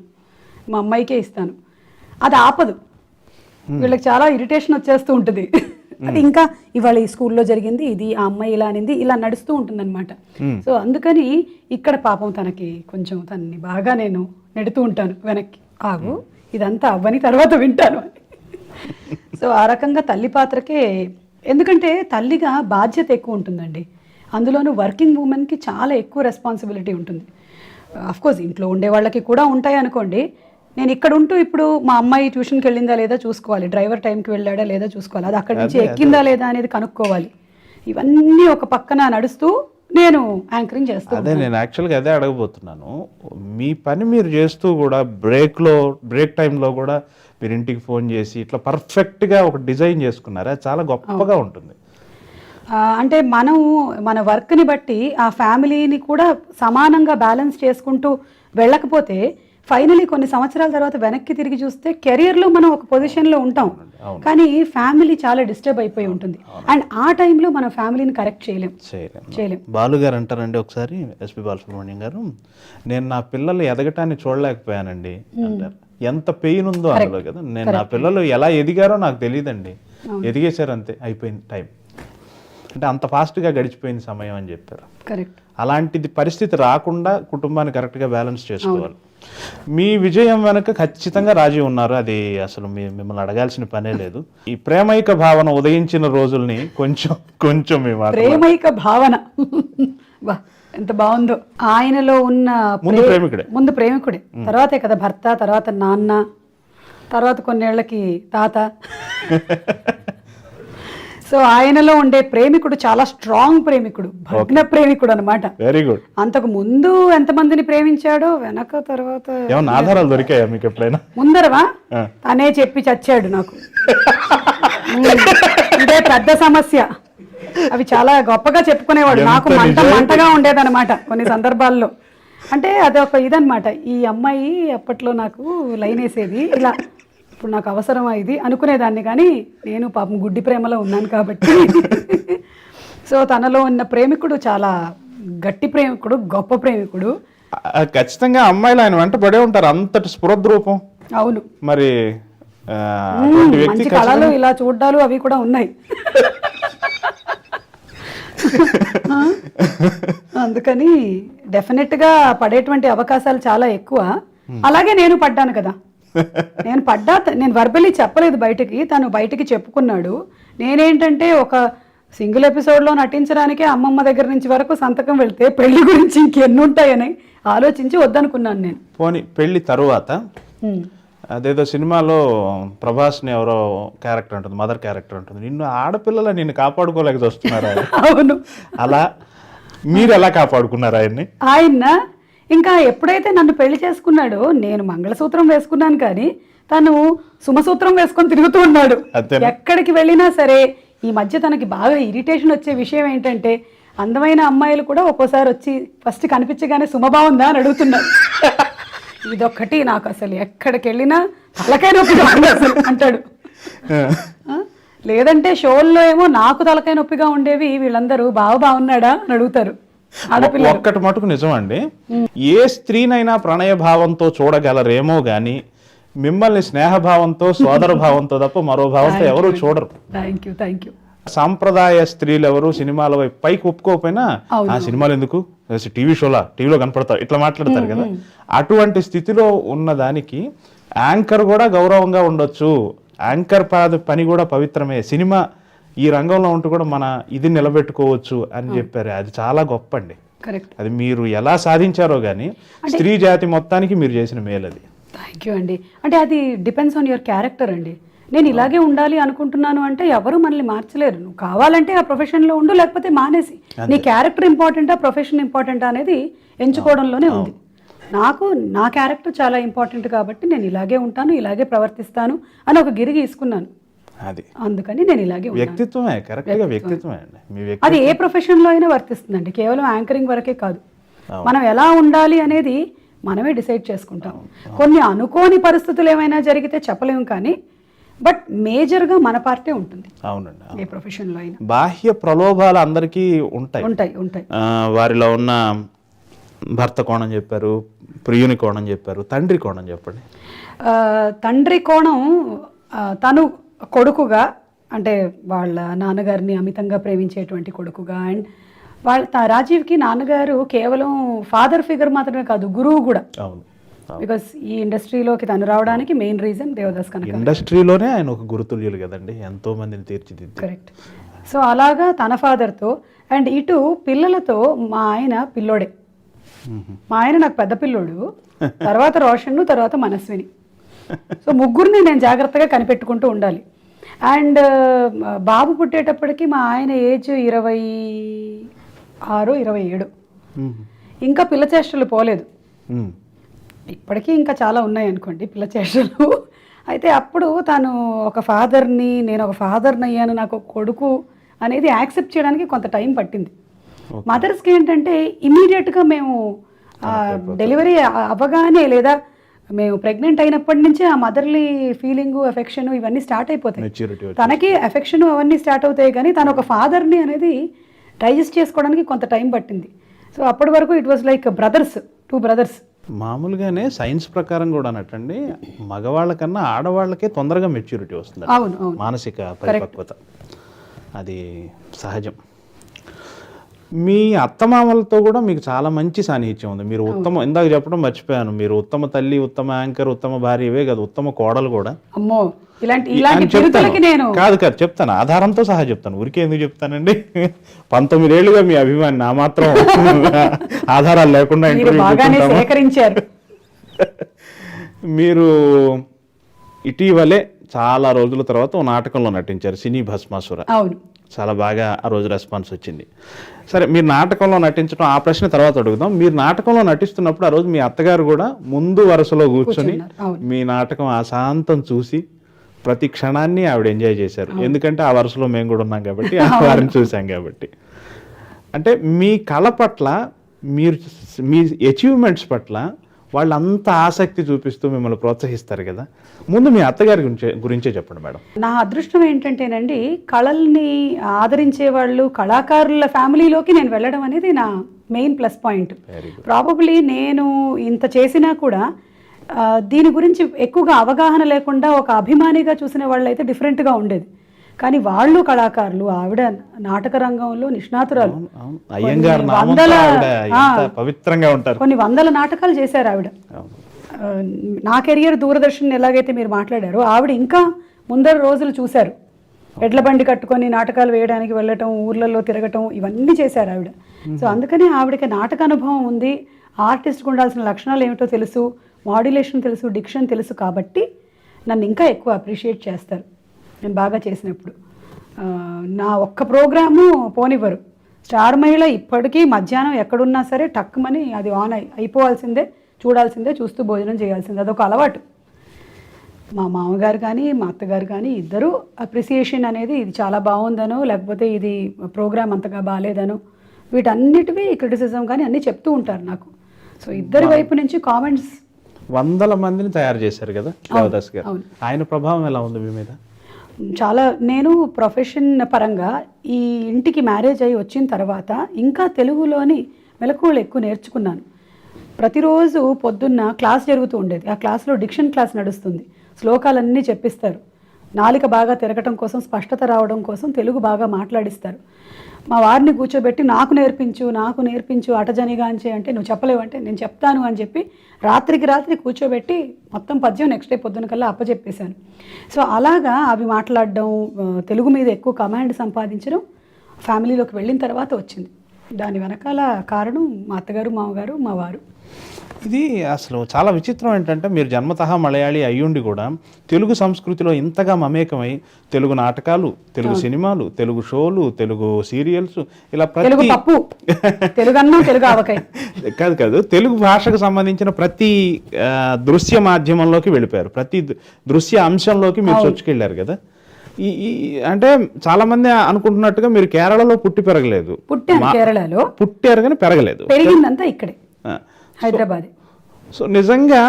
మా అమ్మాయికే ఇస్తాను. అది ఆపదు, వీళ్ళకి చాలా ఇరిటేషన్ వచ్చేస్తూ ఉంటుంది. అది ఇంకా ఇవాళ ఈ స్కూల్లో జరిగింది ఇది, ఆ అమ్మాయి ఇలా అనింది, ఇలా నడుస్తూ ఉంటుంది అనమాట. సో అందుకని ఇక్కడ పాపం తనకి కొంచెం తనని బాగా నేను నెడుతూ ఉంటాను వెనక్కి, ఆగు ఇదంతా అవ్వని తర్వాత వింటాను అని. సో ఆ రకంగా తల్లి పాత్రకే, ఎందుకంటే తల్లిగా బాధ్యత ఎక్కువ ఉంటుందండి. అందులోనూ వర్కింగ్ ఉమెన్కి చాలా ఎక్కువ రెస్పాన్సిబిలిటీ ఉంటుంది. అఫ్కోర్స్ ఇంట్లో ఉండే వాళ్ళకి కూడా ఉంటాయి అనుకోండి. నేను ఇక్కడ ఉంటూ ఇప్పుడు మా అమ్మాయి ట్యూషన్కి వెళ్ళిందా లేదా చూసుకోవాలి, డ్రైవర్ టైంకి వెళ్ళాడా లేదా చూసుకోవాలి, అది అక్కడి నుంచి ఎక్కిందా లేదా అనేది కనుక్కోవాలి. ఇవన్నీ ఒక పక్కన నడుస్తూ నేను యాంకరింగ్ చేస్తాను. అదే నేను యాక్చువల్గా అదే అడగబోతున్నాను. మీ పని మీరు చేస్తూ కూడా బ్రేక్ టైంలో కూడా మీరు ఇంటికి ఫోన్ చేసి ఇట్లా పర్ఫెక్ట్గా ఒక డిజైన్ చేసుకున్నారా? చాలా గొప్పగా ఉంటుంది. అంటే మనం మన వర్క్ని బట్టి ఆ ఫ్యామిలీని కూడా సమానంగా బ్యాలెన్స్ చేసుకుంటూ వెళ్ళకపోతే ఫైనలీ కొన్ని సంవత్సరాల తర్వాత వెనక్కి తిరిగి చూస్తే కెరియర్లో మనం ఒక పొజిషన్లో ఉంటాం, కానీ ఫ్యామిలీ చాలా డిస్టర్బ్ అయిపోయి ఉంటుంది. అండ్ ఆ టైంలో మన ఫ్యామిలీని కరెక్ట్ చేయలేం. బాలు గారు అంటారండి ఒకసారి, ఎస్పి బాలసుబ్రహ్మణ్యం గారు, నేను నా పిల్లలు ఎదగటాన్ని చూడలేకపోయానండి అంటారు. ఎంత పెయిన్ ఉందో అందులో కదా. నేను నా పిల్లలు ఎలా ఎదిగారో నాకు తెలియదండి, ఎదిగేశారు అంతే, అయిపోయింది టైం. అంటే అంత ఫాస్ట్గా గడిచిపోయింది సమయం అని చెప్పారు. కరెక్ట్. అలాంటిది పరిస్థితి రాకుండా కుటుంబాన్ని కరెక్ట్గా బ్యాలెన్స్ చేసుకోవాలి. మీ విజయం వెనక ఖచ్చితంగా రాజీ ఉన్నారు, అది అసలు మిమ్మల్ని అడగాల్సిన పనే లేదు. ఈ ప్రేమైక భావన ఉదయించిన రోజుల్ని కొంచెం ప్రేమైక భావన ఎంత బాగుందో. ఆయనలో ఉన్న ముందు ప్రేమికుడే, తర్వాతే కదా భర్త, తర్వాత నాన్న, తర్వాత కొన్నేళ్లకి తాత. సో ఆయనలో ఉండే ప్రేమికుడు చాలా స్ట్రాంగ్ ప్రేమికుడు, భగ్న ప్రేమికుడు అనమాట. Very good. అంతకు ముందు ఎంతమందిని ప్రేమించాడో వెనక తర్వాత ఆధారాలు దొరికాయా మీకు ఎప్పుడైనా? ముందరవా తనే చెప్పి చచ్చాడు నాకు. ఇదే పెద్ద సమస్య. అవి చాలా గొప్పగా చెప్పుకునేవాడు. నాకు మంటగా ఉండేదన్నమాట కొన్ని సందర్భాల్లో. అంటే అది ఒక ఇదనమాట, ఈ అమ్మాయి అప్పట్లో నాకు లైన్ వేసేది ఇలా, ఇప్పుడు నాకు అవసరమా ఇది అనుకునేదాన్ని. కానీ నేను పాపం గుడ్డి ప్రేమలో ఉన్నాను కాబట్టి సో తనలో ఉన్న ప్రేమికుడు చాలా గట్టి ప్రేమికుడు, గొప్ప ప్రేమికుడు. ఖచ్చితంగా అమ్మాయిలు ఆయన వెంట పడే ఉంటారు, అంతటి స్ఫురద్రూపం. అవును, మరి మంచి కళలు ఇలా చూడ్డాలు అవి కూడా ఉన్నాయి. అందుకని డెఫినెట్ గా పడేటువంటి అవకాశాలు చాలా ఎక్కువ. అలాగే నేను పడ్డాను కదా, నేను వర్బలీ చెప్పలేదు బయటికి, తను బయటికి చెప్పుకున్నాడు. నేనేంటంటే ఒక సింగిల్ ఎపిసోడ్లో నటించడానికే అమ్మమ్మ దగ్గర నుంచి వరకు సంతకం వెళ్తే పెళ్లి గురించి ఇంకెన్ని ఉంటాయని ఆలోచించి వద్దనుకున్నాను నేను. పోనీ పెళ్లి తరువాత అదేదో సినిమాలో ప్రభాస్ని ఎవరో క్యారెక్టర్ ఉంటుంది, మదర్ క్యారెక్టర్ ఉంటుంది, నిన్ను ఆడపిల్లల నిన్ను కాపాడుకోలేక చూస్తున్నారా? అవును, అలా మీరు ఎలా కాపాడుకున్నారు ఆయన్ని? ఆయన ఇంకా ఎప్పుడైతే నన్ను పెళ్లి చేసుకున్నాడో, నేను మంగళసూత్రం వేసుకున్నాను కానీ తను సుమసూత్రం వేసుకొని తిరుగుతూ ఉన్నాడు. ఎక్కడికి వెళ్ళినా సరే. ఈ మధ్య తనకి బాగా ఇరిటేషన్ వచ్చే విషయం ఏంటంటే, అందమైన అమ్మాయిలు కూడా ఒక్కోసారి వచ్చి ఫస్ట్ కనిపించగానే సుమ బాగుందా అని అడుగుతున్నారు. ఇదొక్కటి నాకు అసలు ఎక్కడికి వెళ్ళినా తలకాయ నొప్పిగా అసలు అంటాడు. లేదంటే షోల్లో ఏమో నాకు తలకాయ నొప్పిగా ఉండేవి, వీళ్ళందరూ బాగున్నాడా అని అడుగుతారు. ఒక్కటి మటుకు నిజం అండి, ఏ స్త్రీనైనా ప్రణయ భావంతో చూడగలరేమో గాని మిమ్మల్ని స్నేహభావంతో, సోదర భావంతో తప్ప మరో భావంతో ఎవరు చూడరు. Thank you. సాంప్రదాయ స్త్రీలు ఎవరు సినిమాల వైపు పైకి ఒప్పుకోకపోయినా ఆ సినిమాలు ఎందుకు, టీవీలో కనపడతారు, ఇట్లా మాట్లాడతారు కదా. అటువంటి స్థితిలో ఉన్న దానికి యాంకర్ కూడా గౌరవంగా ఉండొచ్చు, యాంకర్ పని కూడా పవిత్రమే, సినిమా ఈ రంగంలో ఉంటూ కూడా మన ఇది నిలబెట్టుకోవచ్చు అని చెప్పారు. అది చాలా గొప్ప అండి. అది మీరు ఎలా సాధించారో కానీ స్త్రీ జాతి మొత్తానికి మీరు చేసిన మేలు అది. థ్యాంక్ యూ అండి. అంటే అది డిపెండ్స్ ఆన్ యువర్ క్యారెక్టర్ అండి. నేను ఇలాగే ఉండాలి అనుకుంటున్నాను అంటే ఎవరు మనల్ని మార్చలేరు. నువ్వు కావాలంటే ఆ ప్రొఫెషన్లో ఉండు, లేకపోతే మానేసి. నీ క్యారెక్టర్ ఇంపార్టెంటా, ప్రొఫెషన్ ఇంపార్టెంటా అనేది ఎంచుకోవడంలోనే ఉంది. నాకు నా క్యారెక్టర్ చాలా ఇంపార్టెంట్ కాబట్టి నేను ఇలాగే ఉంటాను, ఇలాగే ప్రవర్తిస్తాను అని ఒక గిరి గీసుకున్నాను. అందుకని నేను ఇలాగే వ్యక్తిత్వమే. అది ఏ ప్రొఫెషన్లో అయినా వర్తిస్తుందండి, కేవలం యాంకరింగ్ వరకే కాదు. మనం ఎలా ఉండాలి అనేది మనమే డిసైడ్ చేసుకుంటాం. కొన్ని అనుకోని పరిస్థితులు ఏమైనా జరిగితే చెప్పలేము కానీ బట్ మేజర్గా మన పార్టీ ఉంటుంది. అవునండి, ఏ ప్రొఫెషన్లో అయినా. బాహ్య ప్రలోభాలు అందరికీ ఉంటాయి. వారిలో ఉన్న భర్త కోణం చెప్పారు, ప్రియుని కోణం చెప్పారు, తండ్రి కోణం చెప్పండి. తండ్రి కోణం, తను కొడుకుగా, అంటే వాళ్ళ నాన్నగారిని అమితంగా ప్రేమించేటువంటి కొడుకుగా. అండ్ రాజీవ్కి నాన్నగారు కేవలం ఫాదర్ ఫిగర్ మాత్రమే కాదు, గురువు కూడా. బికాస్ ఈ ఇండస్ట్రీలోకి తను రావడానికి మెయిన్ రీజన్ దేవదాస్ కనక. ఇండస్ట్రీలోనే ఆయన ఒక గురుతుల్యులు కదండి, ఎంతో మందిని తీర్చిదిద్దారు. కరెక్ట్. సో అలాగా తన ఫాదర్తో, అండ్ ఇటు పిల్లలతో మా ఆయన పిల్లోడే. మా ఆయన నాకు పెద్ద పిల్లోడు, తర్వాత రోషన్, తర్వాత మనస్విని. సో ముగ్గురిని నేను జాగ్రత్తగా కనిపెట్టుకుంటూ ఉండాలి. అండ్ బాబు పుట్టేటప్పటికి మా ఆయన ఏజ్ 26, 27. ఇంకా పిల్ల చేష్టలు పోలేదు. ఇప్పటికీ ఇంకా చాలా ఉన్నాయి అనుకోండి పిల్ల చేష్టలు. అయితే అప్పుడు తను ఒక ఫాదర్ని, నేను ఒక ఫాదర్ని అయ్యాను, నాకు ఒక కొడుకు అనేది యాక్సెప్ట్ చేయడానికి కొంత టైం పట్టింది. మదర్స్కి ఏంటంటే ఇమీడియట్గా మేము డెలివరీ అవ్వగానే లేదా మేము ప్రెగ్నెంట్ అయినప్పటి నుంచి ఆ మదర్లీ ఫీలింగు, ఎఫెక్షన్ ఇవన్నీ స్టార్ట్ అయిపోతాయి. తనకి ఎఫెక్షన్ అవన్నీ స్టార్ట్ అవుతాయి కానీ తను ఒక ఫాదర్ని అనేది డైజెస్ట్ చేసుకోవడానికి కొంత టైం పట్టింది. సో అప్పటి వరకు it was like two brothers. మామూలుగానే సైన్స్ ప్రకారం కూడా అన్నట్టండి, మగవాళ్ళ కన్నా ఆడవాళ్ళకే తొందరగా మెచ్యూరిటీ వస్తుంది. అవును, మానసిక పరిపక్వత అది సహజం. మీ అత్తమామలతో కూడా మీకు చాలా మంచి సాన్నిహిత్యం ఉంది. మీరు ఉత్తమ, ఇందాక చెప్పడం మర్చిపోయాను, మీరు ఉత్తమ తల్లి, ఉత్తమ యాంకర్, ఉత్తమ భార్య, ఇవే కాదు ఉత్తమ కోడలు కూడా. అమ్మో, కాదు చెప్తాను, ఆధారంతో సహా చెప్తాను. ఊరికే ఎందుకు చెప్తానండి, 19 ఏళ్ళుగా మీ అభిమాని, నా మాత్రం ఆధారాలు లేకుండా సేకరించారు. మీరు ఇటీవలే చాలా రోజుల తర్వాత ఓ నాటకంలో నటించారు, సినీ భస్మాసుర. అవును, చాలా బాగా ఆ రోజు రెస్పాన్స్ వచ్చింది. సరే, మీరు నాటకంలో నటించడం ఆ ప్రశ్న తర్వాత అడుగుదాం. మీరు నాటకంలో నటిస్తున్నప్పుడు ఆ రోజు మీ అత్తగారు కూడా ముందు వరుసలో కూర్చొని మీ నాటకం అశాంతం చూసి ప్రతి క్షణాన్ని ఆవిడ ఎంజాయ్ చేశారు. ఎందుకంటే ఆ వరుసలో మేము కూడా ఉన్నాం కాబట్టి, ఆ వారిని చూసాం కాబట్టి. అంటే మీ కళ పట్ల, మీ అచీవ్మెంట్స్ పట్ల వాళ్ళు అంత ఆసక్తి చూపిస్తూ మిమ్మల్ని ప్రోత్సహిస్తారు కదా. ముందు మీ అత్తగారి గురించే చెప్పండి మేడం. నా అదృష్టం ఏంటంటేనండి, కళల్ని ఆదరించే వాళ్ళు, కళాకారుల ఫ్యామిలీలోకి నేను వెళ్ళడం అనేది నా మెయిన్ ప్లస్ పాయింట్. ప్రాబబ్లీ నేను ఇంత చేసినా కూడా దీని గురించి ఎక్కువగా అవగాహన లేకుండా ఒక అభిమానిగా చూసిన వాళ్ళు అయితే డిఫరెంట్గా ఉండేది. కానీ వాళ్ళు కళాకారులు, ఆవిడ నాటక రంగంలో నిష్ణాతురాలు, పవిత్రంగా ఉంటారు. కొన్ని వందల నాటకాలు చేశారు ఆవిడ. నా కెరియర్ దూరదర్శన్ ఎలాగైతే మీరు మాట్లాడారో, ఆవిడ ఇంకా ముందర రోజులు చూశారు. ఎడ్ల బండి కట్టుకొని నాటకాలు వేయడానికి వెళ్ళటం, ఊర్లలో తిరగటం, ఇవన్నీ చేశారు ఆవిడ. సో అందుకని ఆవిడకి నాటక అనుభవం ఉంది. ఆర్టిస్ట్కి ఉండాల్సిన లక్షణాలు ఏమిటో తెలుసు, మాడ్యులేషన్ తెలుసు, డిక్షన్ తెలుసు. కాబట్టి నన్ను ఇంకా ఎక్కువ అప్రిషియేట్ చేస్తారు నేను బాగా చేసినప్పుడు. నా ఒక్క ప్రోగ్రాము పోనివ్వరు. స్టార్ మహిళ ఇప్పటికీ మధ్యాహ్నం ఎక్కడున్నా సరే టక్కుమని అది ఆన్ అయిపోవాల్సిందే, చూడాల్సిందే, చూస్తూ భోజనం చేయాల్సిందే. అదొక అలవాటు. మా మామగారు కానీ మా అత్తగారు కానీ ఇద్దరు అప్రిసియేషన్ అనేది ఇది చాలా బాగుందనో, లేకపోతే ఇది ప్రోగ్రామ్ అంతగా బాగాలేదనో, వీటన్నిటివి క్రిటిసిజం కానీ అన్నీ చెప్తూ ఉంటారు నాకు. సో ఇద్దరి వైపు నుంచి కామెంట్స్. 100 మందిని తయారు చేశారు కదా దేవదాస్ గారు. ఆయన ప్రభావం ఎలా ఉంది మీ మీద? చాలా. నేను ప్రొఫెషన్ పరంగా ఈ ఇంటికి మ్యారేజ్ అయ్యి వచ్చిన తర్వాత ఇంకా తెలుగులోని మెలకువలు ఎక్కువ నేర్చుకున్నాను. ప్రతిరోజు పొద్దున్న క్లాస్ జరుగుతూ ఉండేది. ఆ క్లాస్లో డిక్షన్ క్లాస్ నడుస్తుంది. శ్లోకాలన్నీ చెప్పిస్తారు. నాలిక బాగా తిరగటం కోసం, స్పష్టత రావడం కోసం తెలుగు బాగా మాట్లాడిస్తారు. మా వారిని కూర్చోబెట్టి నాకు నేర్పించు అటజనిగాంచే అంటే, నువ్వు చెప్పలేవంటే నేను చెప్తాను అని చెప్పి రాత్రి కూర్చోబెట్టి మొత్తం పద్యం నెక్స్ట్ డే పొద్దున కల్లా అప్పచెప్పేశాను. సో అలాగా అవి మాట్లాడడం, తెలుగు మీద ఎక్కువ కమాండ్ సంపాదించడం ఫ్యామిలీలోకి వెళ్ళిన తర్వాత వచ్చింది. దాని వెనకాల కారణం మా అత్తగారు, మామగారు, మా వారు. ఇది అసలు చాలా విచిత్రం ఏంటంటే, మీరు జన్మతహా మలయాళీ అయ్యుండి కూడా తెలుగు సంస్కృతిలో ఇంతగా మమేకమై తెలుగు నాటకాలు, తెలుగు సినిమాలు, తెలుగు షోలు, తెలుగు సీరియల్స్, ఇలా కాదు తెలుగు భాషకు సంబంధించిన ప్రతి దృశ్య మాధ్యమంలోకి వెళ్ళిపోయారు. ప్రతి దృశ్య అంశంలోకి మీరు చొచ్చుకెళ్ళారు కదా. అంటే చాలా మంది అనుకుంటున్నట్టుగా మీరు కేరళలో పుట్టి పెరగలేదు. కేరళలో పుట్టారు కానీ పెరగలేదు, పెరిగిందంతా ఇక్కడే హైదరాబాద్. సో నిజంగా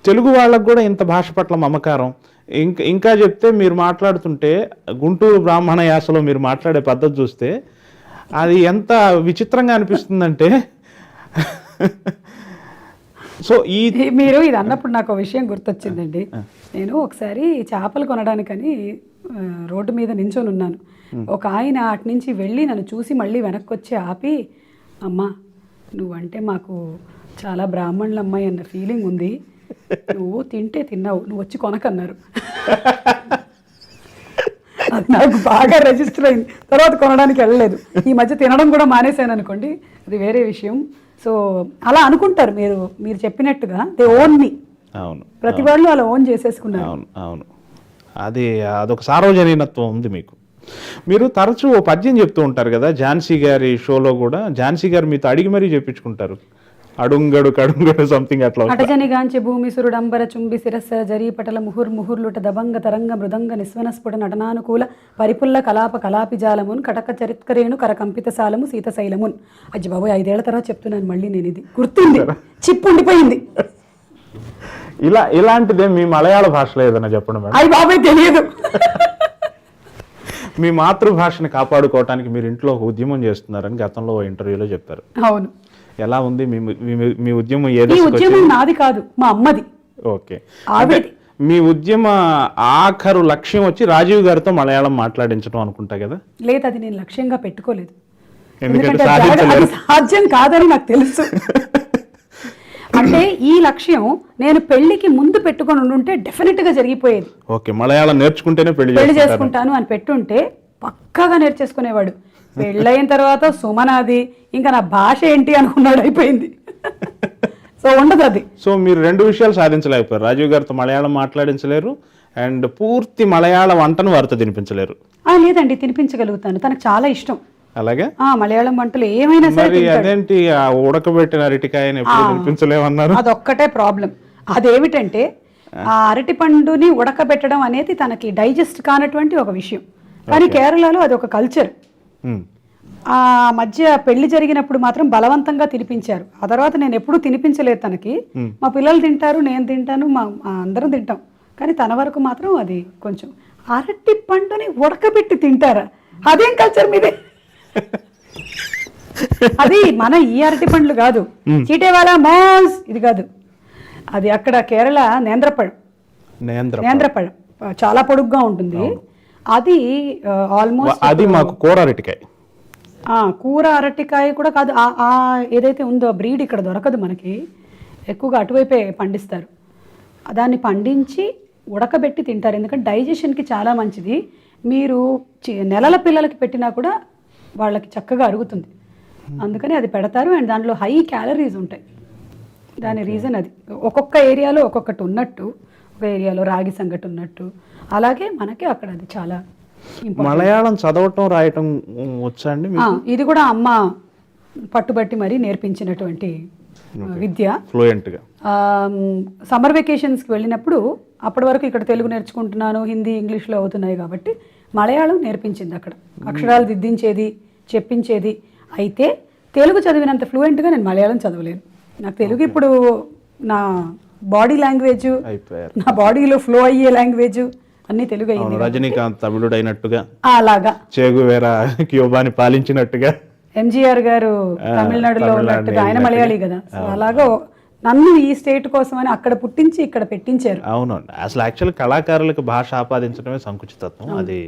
తెలుగు వాళ్ళకు కూడా ఇంత భాష పట్ల మమకారం. ఇంకా చెప్తే మీరు మాట్లాడుతుంటే గుంటూరు బ్రాహ్మణ యాసలో మీరు మాట్లాడే పద్ధతి చూస్తే అది ఎంత విచిత్రంగా అనిపిస్తుందంటే. సో మీరు ఇది అన్నప్పుడు నాకు ఒక విషయం గుర్తొచ్చిందండి. నేను ఒకసారి చేపలు కొనడానికని రోడ్డు మీద నించొని ఉన్నాను. ఒక ఆయన అటు నుంచి వెళ్ళి నన్ను చూసి మళ్ళీ వెనక్కి వచ్చి ఆపి, అమ్మా నువ్వంటే మాకు చాలా బ్రాహ్మణుల అమ్మాయి అన్న ఫీలింగ్ ఉంది, నువ్వు తింటే తిన్నావు, నువ్వు వచ్చి కొనకన్నారు. అది నాకు బాగా రిజిస్టర్ అయింది. తర్వాత కొనడానికి వెళ్ళలేదు. ఈ మధ్య తినడం కూడా మానేశాను అనుకోండి, అది వేరే విషయం. సో అలా అనుకుంటారు మీరు చెప్పినట్టుగా, దే ఓన్ మీ. అవును, ప్రతి వాళ్ళు అలా ఓన్ చేసేసుకున్నారు. అవును, అదొక సార్వజనీనత్వం ఉంది మీకు. మీరు తరచూ ఓ పద్యం చెప్తూ ఉంటారు కదా, ఝాన్సీ గారి షోలో కూడా ఝాన్సీ గారు మీతో అడిగి మరీ చెప్పించుకుంటారు. అడుంగడు కడుంగడు సంథింగ్ అట్లా. అటజనిగాంచె భూమి సురుడంబర చుంబి శిరస్స జరీపటల ముహుర్లుట దబంగ తరంగ మృదంగ నిస్వనస్ఫుట నటనానుకూల పరిపుల్ల కలాప కలాపి జాలమున్ కటక చరిత్కరేణు కరకంపిత సాలము సీతశైలమున్. అజ్జి బాబోయ్, 5 ఏళ్ల తర్వాత చెప్తున్నాను మళ్ళీ నేను. ఇది గుర్తుంది, చిప్పు ఉండిపోయింది. ఇలాంటిదే మీ మలయాళ భాషలో ఏదైనా చెప్పండి మేడం. అయ్యి బాబాయ్ తెలియదు. మీ మాతృభాషని కాపాడుకోవటానికి మీరు ఇంట్లో ఒక ఉద్యమం చేస్తున్నారని గతంలో ఇంటర్వ్యూలో చెప్పారు. అవును. ఎలా ఉంది మీ ఉద్యమం? ఈ ఉద్యమం నాది కాదు, మా అమ్మది. ఓకే. మీ ఉద్యమ ఆఖరు లక్ష్యం వచ్చి రాజీవ్ గారితో మలయాళం మాట్లాడించడం అనుకుంటా కదా? లేదు, అది నేను లక్ష్యంగా పెట్టుకోలేదు. ఎందుకంటే సాధ్యం కాదని నాకు తెలుసు. అంటే ఈ లక్ష్యం నేను పెళ్లికి ముందు పెట్టుకొని ఉండుంటే డెఫినెట్ గా జరిగిపోయేది. ఓకే, మలయాళం నేర్చుకుంటేనే పెళ్లి చేసుకుంటాను అని పెట్టుంటే పక్కాగా నేర్చేసుకునేవాడు. పెళ్ళైన తర్వాత సుమనాది, ఇంకా నా భాష ఏంటి అనుకున్నాడు, అయిపోయింది. సో ఉండదు అది. సో మీరు 2 విషయాలు సాధించలేకపోయారు. రాజీవ్ గారితో మలయాళం మాట్లాడించలేరు, అండ్ పూర్తి మలయాళ వంటను వారితో తినిపించలేరు. లేదండి, తినిపించగలుగుతాను, తనకు చాలా ఇష్టం. అలాగే మలయాళం వంటలు ఏమైనా సరే. అదేంటి ఉడకబెట్టిన అరటికాయని ఎప్పుడు తినిపించలేమన్నారు? అదొక్కటే ప్రాబ్లం. అదేమిటంటే ఆ అరటి పండుని ఉడకబెట్టడం అనేది తనకి డైజెస్ట్ కానటువంటి ఒక విషయం. కానీ కేరళలో అది ఒక కల్చర్. ఆ మధ్య పెళ్లి జరిగినప్పుడు మాత్రం బలవంతంగా తినిపించారు. ఆ తర్వాత నేను ఎప్పుడూ తినిపించలేదు తనకి. మా పిల్లలు తింటారు, నేను తింటాను, మా అందరం తింటాం. కానీ తన వరకు మాత్రం అది కొంచెం అరటి పండుని ఉడకబెట్టి తింటారా? అదేం కల్చర్ మీదే? అది మన ఈ అరటి పండ్లు కాదు, చీటేవాలా మోస్ ఇది కాదు, అది అక్కడ కేరళ నేంద్రపഴం. నేంద్రపഴం చాలా పొడుగ్గా ఉంటుంది. అది ఆల్మోస్ట్ అది మాకు కూర అరటికాయ. కూర అరటికాయ కూడా కాదు, ఏదైతే ఉందో బ్రీడ్ ఇక్కడ దొరకదు మనకి. ఎక్కువగా అటువైపే పండిస్తారు. దాన్ని పండించి ఉడకబెట్టి తింటారు. ఎందుకంటే డైజెషన్కి చాలా మంచిది. మీరు నెలల పిల్లలకి పెట్టినా కూడా వాళ్ళకి చక్కగా అరుగుతుంది. అందుకని అది పెడతారు. అండ్ దాంట్లో హై క్యాలరీస్ ఉంటాయి. దాని రీజన్ అది. ఒక్కొక్క ఏరియాలో ఒక్కొక్కటి ఉన్నట్టు, ఒక ఏరియాలో రాగి సంగటి ఉన్నట్టు, అలాగే మనకి అక్కడ అది చాలా మలయాళం చదవటం రాయటం వచ్చా అండి? ఇది కూడా అమ్మ పట్టుబట్టి మరీ నేర్పించినటువంటి విద్య. ఫ్లూయెంట్గా సమ్మర్ వెకేషన్స్కి వెళ్ళినప్పుడు అప్పటి వరకు ఇక్కడ తెలుగు నేర్చుకుంటున్నాను, హిందీ ఇంగ్లీష్లో అవుతున్నాయి కాబట్టి మలయాళం నేర్పించింది అక్కడ. అక్షరాలు దిద్దించేది, చెప్పించేది. అయితే తెలుగు చదివినంత ఫ్లూయెంట్గా నేను మలయాళం చదవలేను. నాకు తెలుగు ఇప్పుడు నా బాడీ లాంగ్వేజ్, నా బాడీలో ఫ్లో అయ్యే లాంగ్వేజ్ అన్ని తెలుగు అయ్యింది. రజనీకాంత్ తమిళుడు అయినట్టుగా, అలాగా చేగువేరా క్యూబాని పాలించినట్టుగా, ఎంజీఆర్ గారు తమిళనాడులో ఉన్నట్టుగా, ఆయన మలయాళీ కదా. అలాగా నన్ను ఈ స్టేట్ కోసం అని అక్కడ పుట్టించి ఇక్కడ పెట్టించారు. అవునండి. అసలు యాక్చువల్ కళాకారులకు భాష ఆపాదించడమే సంకుచితత్వం. అది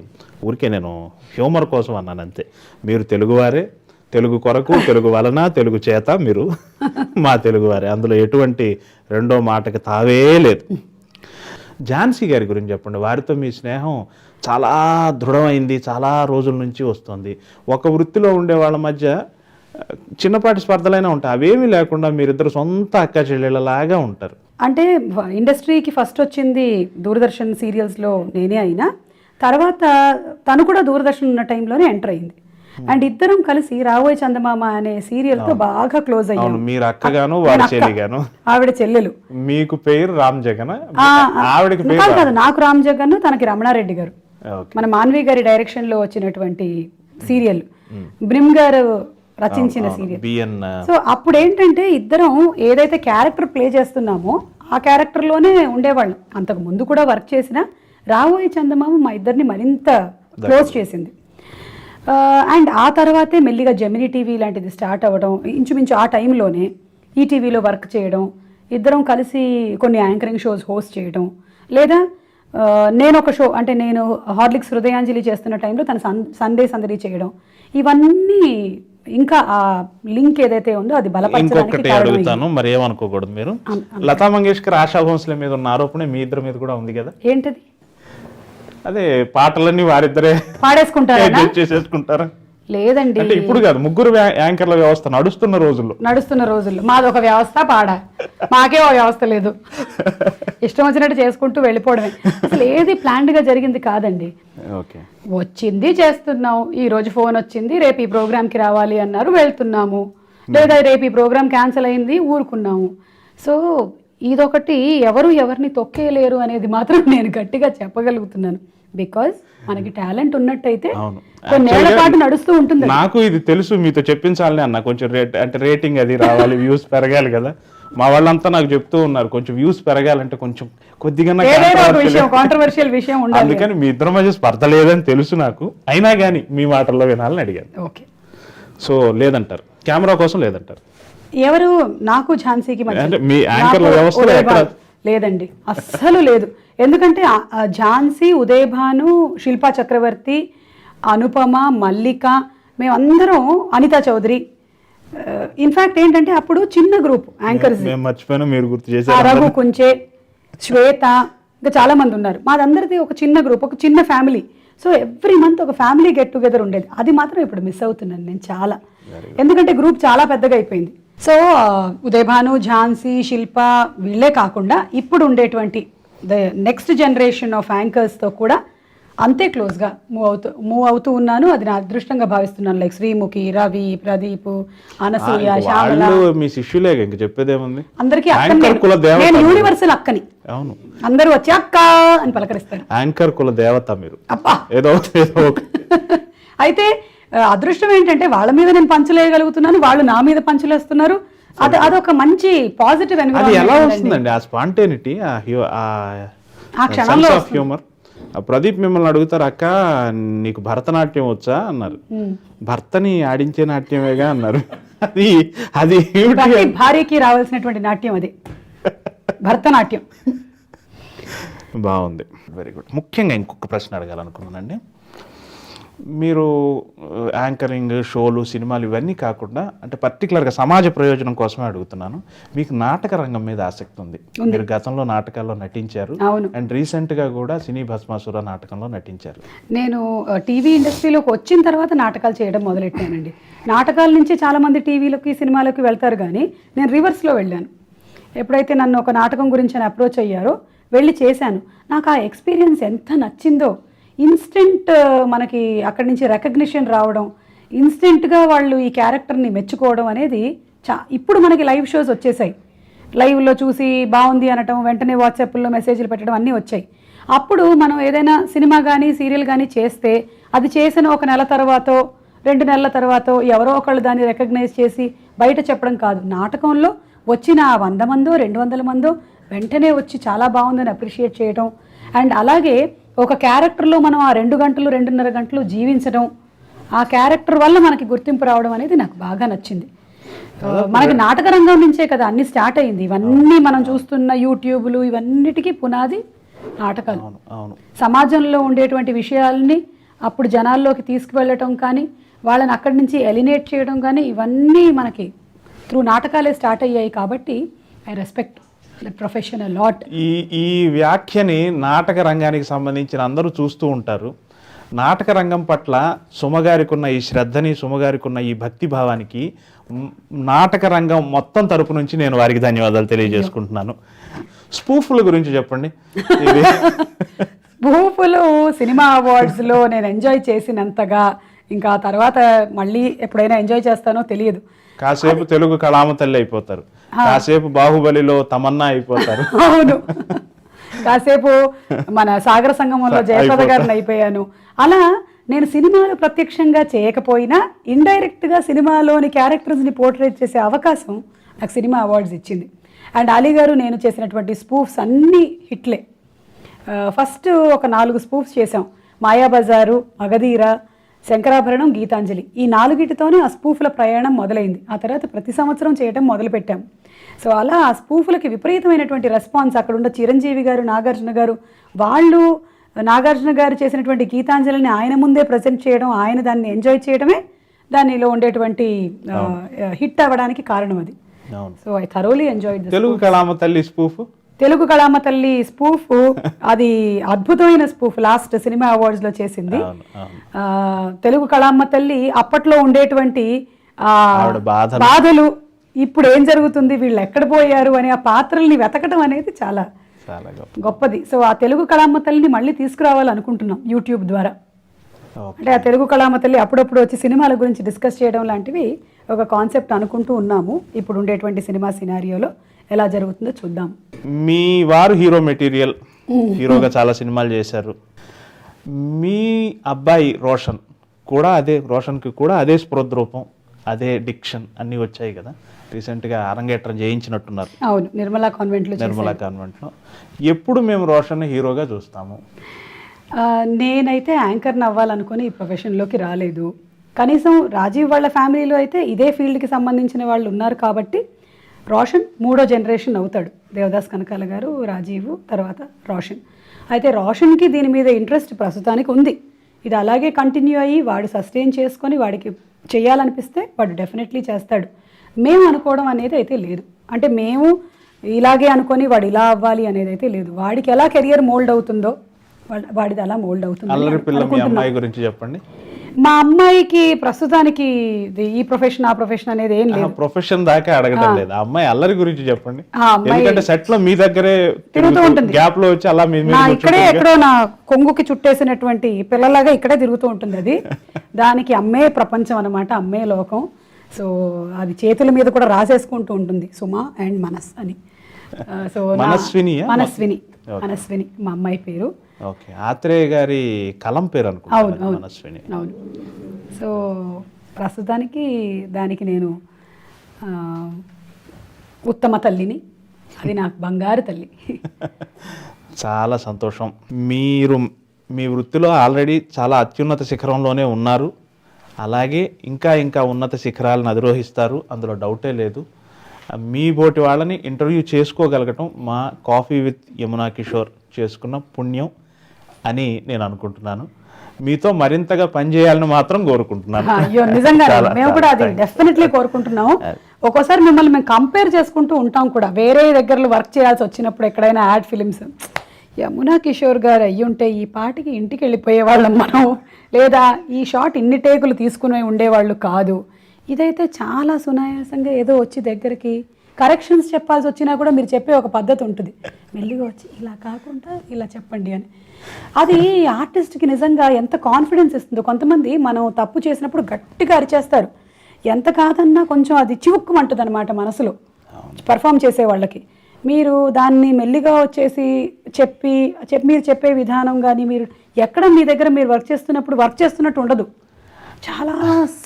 ఊరికే నేను హ్యూమర్ కోసం అన్నాను అంతే. మీరు తెలుగువారే, తెలుగు కొరకు, తెలుగు వలన, తెలుగు చేత మీరు మా తెలుగువారే. అందులో ఎటువంటి రెండో మాటకి తావే లేదు. ఝాన్సీ గారి గురించి చెప్పండి. వారితో మీ స్నేహం చాలా దృఢమైంది, చాలా రోజుల నుంచి వస్తుంది. ఒక వృత్తిలో ఉండే వాళ్ళ మధ్య చిన్నపాటి స్పర్ధలైనా ఉంటాయి, అవేమీ లేకుండా మీరిద్దరు సొంత అక్క చెల్లెళ్ళలాగా ఉంటారు. అంటే ఇండస్ట్రీకి ఫస్ట్ వచ్చింది దూరదర్శన్ సీరియల్స్లో నేనే అయినా, తర్వాత తను కూడా దూరదర్శన్ ఉన్న టైంలోనే ఎంటర్ అయింది. అండ్ ఇద్దరం కలిసి రాబోయే చందమామ అనే సీరియల్ తో బాగా క్లోజ్ అయ్యాము. మీరు అక్కగాను, వారి చెల్లిగాను. ఆవిడ చెల్లెలు. మీకు పేరు రామ్ జగన్? ఆవిడకి పేరు కాదు, నాకు రామ్ జగన్, తనకి రమణారెడ్డి గారు. మన మాన్వి గారి డైరెక్షన్ లో వచ్చినటువంటి సీరియల్, బ్రిమ్ గారు రచించిన సీరియల్. సో అప్పుడు ఏంటంటే ఇద్దరం ఏదైతే క్యారెక్టర్ ప్లే చేస్తున్నామో ఆ క్యారెక్టర్ లోనే ఉండేవాళ్ళం. అంతకు ముందు కూడా వర్క్ చేసిన రాబోయే చందమామ మా ఇద్దరిని మరింత క్లోజ్ చేసింది. అండ్ ఆ తర్వాతే మెల్లిగా జెమినీ టీవీ లాంటిది స్టార్ట్ అవ్వడం, ఇంచుమించు ఆ టైంలోనే ఈటీవీలో వర్క్ చేయడం, ఇద్దరం కలిసి కొన్ని యాంకరింగ్ షోస్ హోస్ట్ చేయడం, లేదా నేను ఒక షో, అంటే నేను హార్లిక్స్ హృదయాంజలి చేస్తున్న టైంలో తను సండే సందడి చేయడం, ఇవన్నీ ఇంకా ఆ లింక్ ఏదైతే ఉందో అది బలపరచడానికి అడుగుతాను. మరి ఏమనుకోకూడదు మీరు, లతా మంగేష్కర్, ఆశా భోంస్లే మీద ఉన్న ఆరోపణ మీ ఇద్దరి మీద కూడా ఉంది కదా? ఏంటది? అదే పాటలన్నీ వారిద్దరే పాడేసుకుంటారా? లేదండి, అంటే ఇప్పుడు కాదు, ముగ్గురు యాంకర్ల వ్యవస్థ నడుస్తున్న రోజుల్లో మాది ఒక వ్యవస్థ, పాడా మాకే ఒక వ్యవస్థ లేదు. ఇష్టం వచ్చినట్టు చేసుకుంటూ వెళ్ళిపోవడమే. అసలు ఏది ప్లాన్డ్ గా జరిగింది కాదండి. వచ్చింది చేస్తున్నాం, ఈ రోజు ఫోన్ వచ్చింది, రేపు ఈ ప్రోగ్రామ్కి రావాలి అన్నారు, వెళ్తున్నాము, లేదా రేపు ఈ ప్రోగ్రామ్ క్యాన్సిల్ అయింది, ఊరుకున్నాము. సో ఇదొకటి, ఎవరు ఎవరిని తొక్కేయలేరు అనేది మాత్రం నేను గట్టిగా చెప్పగలుగుతున్నాను. బికాజ్ మనకి టాలెంట్ ఉన్నట్టయితే కొన్నేళ్ల పాటు నడుస్తూ ఉంటుంది. నాకు ఇది తెలుసు, మీతో చెప్పించాలని అన్న, కొంచెం రేటింగ్ అది రావాలి, వ్యూస్ పెరగాలి కదా. మా వాళ్ళంతా నాకు చెప్తూ ఉన్నారు, కొంచెం వ్యూస్ పెరగాలంటే కొంచెం కొద్దిగా కాంట్రవర్షియల్ విషయం ఉండాలి. అందుకని మీ ఇద్దరి మధ్య స్పర్ధ లేదని తెలుసు నాకు, అయినా కానీ మీ మాటల్లో వినాలని అడిగాను. ఓకే, సో లేదంటారు, కెమెరా కోసం లేదంటారు. ఎవరు? నాకు ఝాన్సీకి లేదండి, అస్సలు లేదు. ఎందుకంటే ఝాన్సీ, ఉదయభాను, శిల్పా చక్రవర్తి, అనుపమ, మల్లిక, మేమందరం, అనితా చౌదరి. ఇన్ఫాక్ట్ ఏంటంటే అప్పుడు చిన్న గ్రూప్ యాంకర్స్, రఘు కుంచే, శ్వేత, ఇంకా చాలా మంది ఉన్నారు. మాదందరిది ఒక చిన్న గ్రూప్, ఒక చిన్న ఫ్యామిలీ. సో ఎవ్రీ మంత్ ఒక ఫ్యామిలీ గెట్ టుగెదర్ ఉండేది. అది మాత్రం ఇప్పుడు మిస్ అవుతున్నాను నేను చాలా, ఎందుకంటే గ్రూప్ చాలా పెద్దగా అయిపోయింది. సో ఉదయభాను, ఝాన్సీ, శిల్ప వీళ్ళే కాకుండా ఇప్పుడు ఉండేటువంటి ద నెక్స్ట్ జనరేషన్ ఆఫ్ యాంకర్స్తో కూడా అంతే క్లోజ్గా మూవ్ అవుతూ ఉన్నాను. అది నా అదృష్టంగా భావిస్తున్నాను. లైక్ శ్రీముఖి, రవి, ప్రదీప్, అనసూయ, శ్యామల, వాళ్ళు మీ శిష్యులే, ఇంక చెప్పేదేముంది. అందరికీ యాంకర్ కుల దేవత. నేను యూనివర్సల్ అక్కని. అవును, అందరూ వచ్చి అక్క అని పలకరిస్తారు. యాంకర్ కుల దేవత మీరు. అబ్బా, ఏదో ఏదో అయితే అదృష్టం ఏంటంటే వాళ్ళ మీద నేను పంచులేయగలుగుతున్నాను, వాళ్ళు నా మీద పంచులేస్తున్నారు. అదొక మంచి పాజిటివ్ అది ఎలా ఎన్విరాన్మెంట్. వస్తుందండి ఆ స్పాంటేనిటీ, ఆ క్షణంలో ఆఫ్ హ్యూమర్? ప్రదీప్ మిమ్మల్ని అడుగుతారు, అక్క నీకు భరతనాట్యం వచ్చా అన్నారు. భర్తని ఆడించే నాట్యమేగా అన్నారు. అది అది ప్రతి భార్యకి రావాల్సినటువంటి నాట్యం అది, భరతనాట్యం. బాగుంది, వెరీ గుడ్. ముఖ్యంగా ఇంకొక ప్రశ్న అడగాలనుకున్నానండి. మీరు యాంకరింగ్, షోలు, సినిమాలు ఇవన్నీ కాకుండా అంటే పర్టికులర్గా సమాజ ప్రయోజనం కోసమే అడుగుతున్నాను. మీకు నాటక రంగం మీద ఆసక్తి ఉంది. మీరు గతంలో నాటకాల్లో నటించారు. అవును. అండ్ రీసెంట్గా కూడా సినీ భస్మాసుర నాటకంలో నటించారు. నేను టీవీ ఇండస్ట్రీలోకి వచ్చిన తర్వాత నాటకాలు చేయడం మొదలెట్టానండి. నాటకాల నుంచి చాలామంది టీవీలోకి, సినిమాలోకి వెళ్తారు, కానీ నేను రివర్స్లో వెళ్ళాను. ఎప్పుడైతే నన్ను ఒక నాటకం గురించి అని అప్రోచ్ అయ్యారో వెళ్ళి చేశాను. నాకు ఆ ఎక్స్పీరియన్స్ ఎంత నచ్చిందో. ఇన్స్టెంట్ మనకి అక్కడి నుంచి రికగ్నిషన్ రావడం, ఇన్స్టెంట్గా వాళ్ళు ఈ క్యారెక్టర్ని మెచ్చుకోవడం అనేది ఇప్పుడు మనకి లైవ్ షోస్ వచ్చేసాయి. లైవ్లో చూసి బాగుంది అనటం, వెంటనే వాట్సాప్లో మెసేజ్లు పెట్టడం అన్నీ వచ్చాయి. అప్పుడు మనం ఏదైనా సినిమా కానీ సీరియల్ కానీ చేస్తే అది చేసిన ఒక నెల తర్వాతో 2 నెలల తర్వాతో ఎవరో ఒకళ్ళు దాన్ని రికగ్నైజ్ చేసి బయట చెప్పడం కాదు. నాటకంలో వచ్చిన 100 మందో 200 మందో వెంటనే వచ్చి చాలా బాగుందని అప్రిషియేట్ చేయడం, అండ్ అలాగే ఒక క్యారెక్టర్లో మనం ఆ 2 గంటలు 2.5 గంటలు జీవించడం, ఆ క్యారెక్టర్ వల్ల మనకి గుర్తింపు రావడం అనేది నాకు బాగా నచ్చింది. మనకి నాటక రంగం నుంచే కదా అన్ని స్టార్ట్ అయింది. ఇవన్నీ మనం చూస్తున్న యూట్యూబ్లు ఇవన్నిటికీ పునాది నాటకాలు. సమాజంలో ఉండేటువంటి విషయాల్ని అప్పుడు జనాల్లోకి తీసుకువెళ్ళటం కానీ, వాళ్ళని అక్కడి నుంచి ఎలినేట్ చేయడం కానీ, ఇవన్నీ మనకి త్రూ నాటకాలే స్టార్ట్ అయ్యాయి. కాబట్టి I respect the profession a lot. ఈ వ్యాఖ్యని నాటక రంగానికి సంబంధించిన అందరూ చూస్తూ ఉంటారు. నాటక రంగం పట్ల సుమగారికి ఉన్న ఈ శ్రద్ధని, సుమగారికి ఉన్న ఈ భక్తి భావానికి నాటక రంగం మొత్తం తరపు నుంచి నేను వారికి ధన్యవాదాలు తెలియజేసుకుంటున్నాను. స్పూఫ్ల గురించి చెప్పండి. స్పూఫ్లు సినిమా అవార్డ్స్లో నేను ఎంజాయ్ చేసినంతగా ఇంకా తర్వాత మళ్ళీ ఎప్పుడైనా ఎంజాయ్ చేస్తానో తెలియదు. కాసేపు తెలుగు కళామ తల్లి అయిపోతారు, కాసేపు బాహుబలిలో తమన్నా అయిపోతారు. అవును, కాసేపు మన సాగర సంగమంలో జయప్రద గారిని అయిపోయాను. అలా నేను సినిమాలు ప్రత్యక్షంగా చేయకపోయినా ఇండైరెక్ట్గా సినిమాలోని క్యారెక్టర్స్ని పోర్ట్రేట్ చేసే అవకాశం నాకు సినిమా అవార్డ్స్ ఇచ్చింది. అండ్ అలీ గారు నేను చేసినటువంటి స్పూఫ్స్ అన్నీ హిట్లే. ఫస్ట్ ఒక 4 స్పూఫ్స్ చేసాం. మాయాబజారు, మగధీర, శంకరాభరణం, గీతాంజలి. ఈ 4గిటితోనే ఆ స్పూఫ్ల ప్రయాణం మొదలైంది. ఆ తర్వాత ప్రతి సంవత్సరం చేయటం మొదలుపెట్టాం. సో అలా ఆ స్పూఫ్లకి విపరీతమైనటువంటి రెస్పాన్స్. అక్కడున్న చిరంజీవి గారు, నాగార్జున గారు, వాళ్ళు నాగార్జున గారు చేసినటువంటి గీతాంజలిని ఆయన ముందే ప్రజెంట్ చేయడం, ఆయన దాన్ని ఎంజాయ్ చేయడమే దానిలో ఉండేటువంటి హిట్ అవ్వడానికి కారణం అది. So I thoroughly enjoyed. Telugu కళామ తల్లి స్పూఫ్, తెలుగు కళామ తల్లి స్పూఫ్ అది అద్భుతమైన స్పూఫ్. లాస్ట్ సినిమా అవార్డ్స్లో చేసింది. తెలుగు కళామ తల్లి అప్పట్లో ఉండేటువంటి బాధలు, ఇప్పుడు ఏం జరుగుతుంది, వీళ్ళు ఎక్కడ పోయారు అని ఆ పాత్రల్ని వెతకడం అనేది చాలా గొప్పది. సో ఆ తెలుగు కళామ తల్లిని మళ్ళీ తీసుకురావాలనుకుంటున్నాం యూట్యూబ్ ద్వారా. అంటే ఆ తెలుగు కళామ తల్లి అప్పుడప్పుడు వచ్చి సినిమాల గురించి డిస్కస్ చేయడం లాంటివి ఒక కాన్సెప్ట్ అనుకుంటూ ఉన్నాము. ఇప్పుడు ఉండేటువంటి సినిమా సినారియోలో ఎలా జరుగుతుందో చూద్దాం. మీ వారు హీరో మెటీరియల్, హీరోగా చాలా సినిమాలు చేశారు. మీ అబ్బాయి రోషన్ కూడా రోషన్కి కూడా అదే స్ఫురద్రూపం, అదే డిక్షన్ అన్నీ వచ్చాయి కదా. రీసెంట్గా అరంగేట్రం చేయించినట్టున్నారు. అవును, నిర్మలా కాన్వెంట్లో. ఎప్పుడు మేము రోషన్ హీరోగా చూస్తాము? నేనైతే యాంకర్ని అవ్వాలనుకుని ఈ ప్రొఫెషన్లోకి రాలేదు. కనీసం రాజీవ్ వాళ్ళ ఫ్యామిలీలో అయితే ఇదే ఫీల్డ్కి సంబంధించిన వాళ్ళు ఉన్నారు కాబట్టి రోషన్ 3వ జనరేషన్ అవుతాడు. దేవదాస్ కనకాల గారు, రాజీవ్, తర్వాత రోషన్. అయితే రోషన్కి దీని మీద ఇంట్రెస్ట్ ప్రస్తుతానికి ఉంది. ఇది అలాగే కంటిన్యూ అయ్యి వాడు సస్టైన్ చేసుకొని వాడికి చేయాలనిపిస్తే వాడు డెఫినెట్లీ చేస్తాడు. మేము అనుకోవడం అనేది అయితే లేదు. అంటే మేము ఇలాగే అనుకొని వాడు ఇలా అవ్వాలి అనేది అయితే లేదు. వాడికి ఎలా కెరియర్ మోల్డ్ అవుతుందో వాడిది అలా మోల్డ్ అవుతుంది. అల్లరి పిల్ల మీ అమ్మాయి గురించి చెప్పండి. మా అమ్మాయికి ప్రస్తుతానికి ఈ ప్రొఫెషన్ ఆ ప్రొఫెషన్ అనేది ఏం లేదు. ప్రొఫెషన్ దాకా అడగడం లేదు. ఆ అమ్మాయి అల్లరి గురించి చెప్పండి. ఆ అమ్మాయి ఎందుకంటే సెట్ లో మీ దగ్గరే తిరుగుతూ ఉంటుంది. గ్యాప్ లో వచ్చి అలా మీ మీద ఇక్కడే ఎక్కడో నా కొంగుకి చుట్టేసినటువంటి పిల్లలాగా ఇక్కడే తిరుగుతూ ఉంటుంది అది. దానికి అమ్మే ప్రపంచం అన్నమాట, అమ్మే లోకం. సో అది చేతుల మీద కూడా రాసేసుకుంటూ ఉంటుంది సుమ అండ్ మనస్ అని. సో మనస్విని మా అమ్మాయి పేరు. ఓకే, ఆత్రేయ గారి కలం పేరు అనుకుంటా మనస్విని. అవును. సో ప్రస్తుతానికి దానికి నేను ఉత్తమ తల్లిని, అది నాకు బంగారు తల్లి. చాలా సంతోషం. మీరు మీ వృత్తిలో ఆల్రెడీ చాలా అత్యున్నత శిఖరంలోనే ఉన్నారు. అలాగే ఇంకా ఇంకా ఉన్నత శిఖరాలను అధిరోహిస్తారు, అందులో డౌటే లేదు. మీ బోటి వాళ్ళని ఇంటర్వ్యూ చేసుకోగలగటం మా కాఫీ విత్ యమునా కిషోర్ చేసుకున్న పుణ్యం అని నేను అనుకుంటున్నాను. మీతో మరింతగా పనిచేయాలని మాత్రం కోరుకుంటున్నాను. అయ్యో నిజంగా మేము కూడా అది డెఫినెట్లీ కోరుకుంటున్నాము. ఒక్కోసారి మిమ్మల్ని మేము కంపేర్ చేసుకుంటూ ఉంటాం కూడా, వేరే దగ్గరలో వర్క్ చేయాల్సి వచ్చినప్పుడు ఎక్కడైనా యాడ్ ఫిలిమ్స్, యమునా కిషోర్ గారు అయ్యుంటే ఈ పాటికి ఇంటికి వెళ్ళిపోయేవాళ్ళం మనం, లేదా ఈ షాట్ ఇన్ని టేకులు తీసుకుని ఉండేవాళ్ళు కాదు. ఇదైతే చాలా సునాయాసంగా ఏదో వచ్చి దగ్గరికి కరెక్షన్స్ చెప్పాల్సి వచ్చినా కూడా మీరు చెప్పే ఒక పద్ధతి ఉంటుంది, మెల్లిగా వచ్చి ఇలా కాకుండా ఇలా చెప్పండి అని. అది ఆర్టిస్ట్కి నిజంగా ఎంత కాన్ఫిడెన్స్ ఇస్తుందో. కొంతమంది మనం తప్పు చేసినప్పుడు గట్టిగా అరిచేస్తారు, ఎంత కాదన్నా కొంచెం అది చివుక్కుమంటుంది అనమాట మనసులో పర్ఫామ్ చేసే వాళ్ళకి. మీరు దాన్ని మెల్లిగా వచ్చేసి మీరు చెప్పే విధానం కానీ, మీరు ఎక్కడ మీ దగ్గర మీరు వర్క్ చేస్తున్నట్టు ఉండదు, చాలా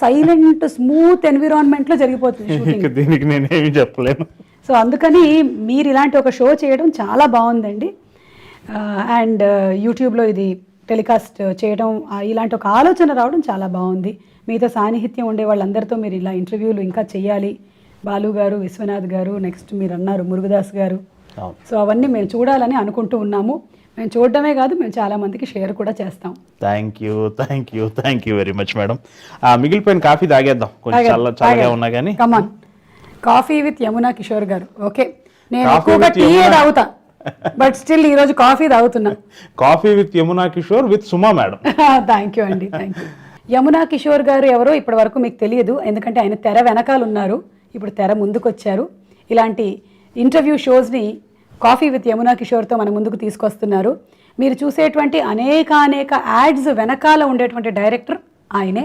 సైలెంట్ స్మూత్ ఎన్విరాన్మెంట్లో జరిగిపోతుంది దీనికి నేనేమి చెప్పలేను. సో అందుకని మీరు ఇలాంటి ఒక షో చేయడం చాలా బాగుందండి. అండ్ యూట్యూబ్లో ఇది టెలికాస్ట్ చేయడం, ఇలాంటి ఒక ఆలోచన రావడం చాలా బాగుంది. మీతో సాన్నిహిత్యం ఉండే వాళ్ళందరితో మీరు ఇలా ఇంటర్వ్యూలు ఇంకా చెయ్యాలి. బాలు గారు, విశ్వనాథ్ గారు, నెక్స్ట్ మీరు అన్నారు మురుగదాస్ గారు. సో అవన్నీ మేము చూడాలని అనుకుంటూ ఉన్నాము. మేము చూడడమే కాదు, మేము చాలా మందికి షేర్ కూడా చేస్తాం. Thank you very much madam. మిగిలిపోయిన కాఫీ తాగేద్దాం, కొంచెం చల్లగా ఉన్నా కానీ. కమాన్, కాఫీ విత్ యమునా కిషోర్ గారు. ఓకే, నేను ఎక్కువగా టీ తాగుతా, బట్ స్టిల్ ఈ రోజు కాఫీ తాగుతున్నా. Coffee with Yamuna Kishore with Suma madam. Thank you అండి, థ్యాంక్ యూ. యమునా కిషోర్ గారు ఎవరో ఇప్పటి వరకు మీకు తెలియదు, ఎందుకంటే ఆయన తెర వెనకాల ఉన్నారు, ఇప్పుడు తెర ముందుకు వచ్చారు. ఇలాంటి ఇంటర్వ్యూ షోస్ని కాఫీ విత్ యమునా కిషోర్తో మన ముందుకు తీసుకొస్తున్నారు. మీరు చూసేటువంటి అనేక యాడ్స్ వెనకాల ఉండేటువంటి డైరెక్టర్ ఆయనే.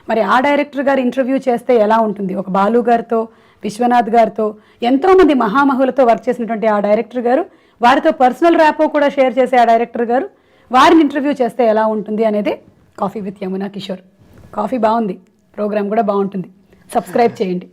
మరి ఆ డైరెక్టర్ గారు ఇంటర్వ్యూ చేస్తే ఎలా ఉంటుంది? ఒక బాలు గారితో, విశ్వనాథ్ గారితో, ఎంతోమంది మహామహులతో వర్క్ చేసినటువంటి ఆ డైరెక్టర్ గారు, వారితో పర్సనల్ ర్యాపో కూడా షేర్ చేసే ఆ డైరెక్టర్ గారు, వారిని ఇంటర్వ్యూ చేస్తే ఎలా ఉంటుంది అనేది coffee with Yamuna Kishore. Coffee బాగుంది, ప్రోగ్రామ్ కూడా బాగుంటుంది. సబ్స్క్రైబ్ చేయండి.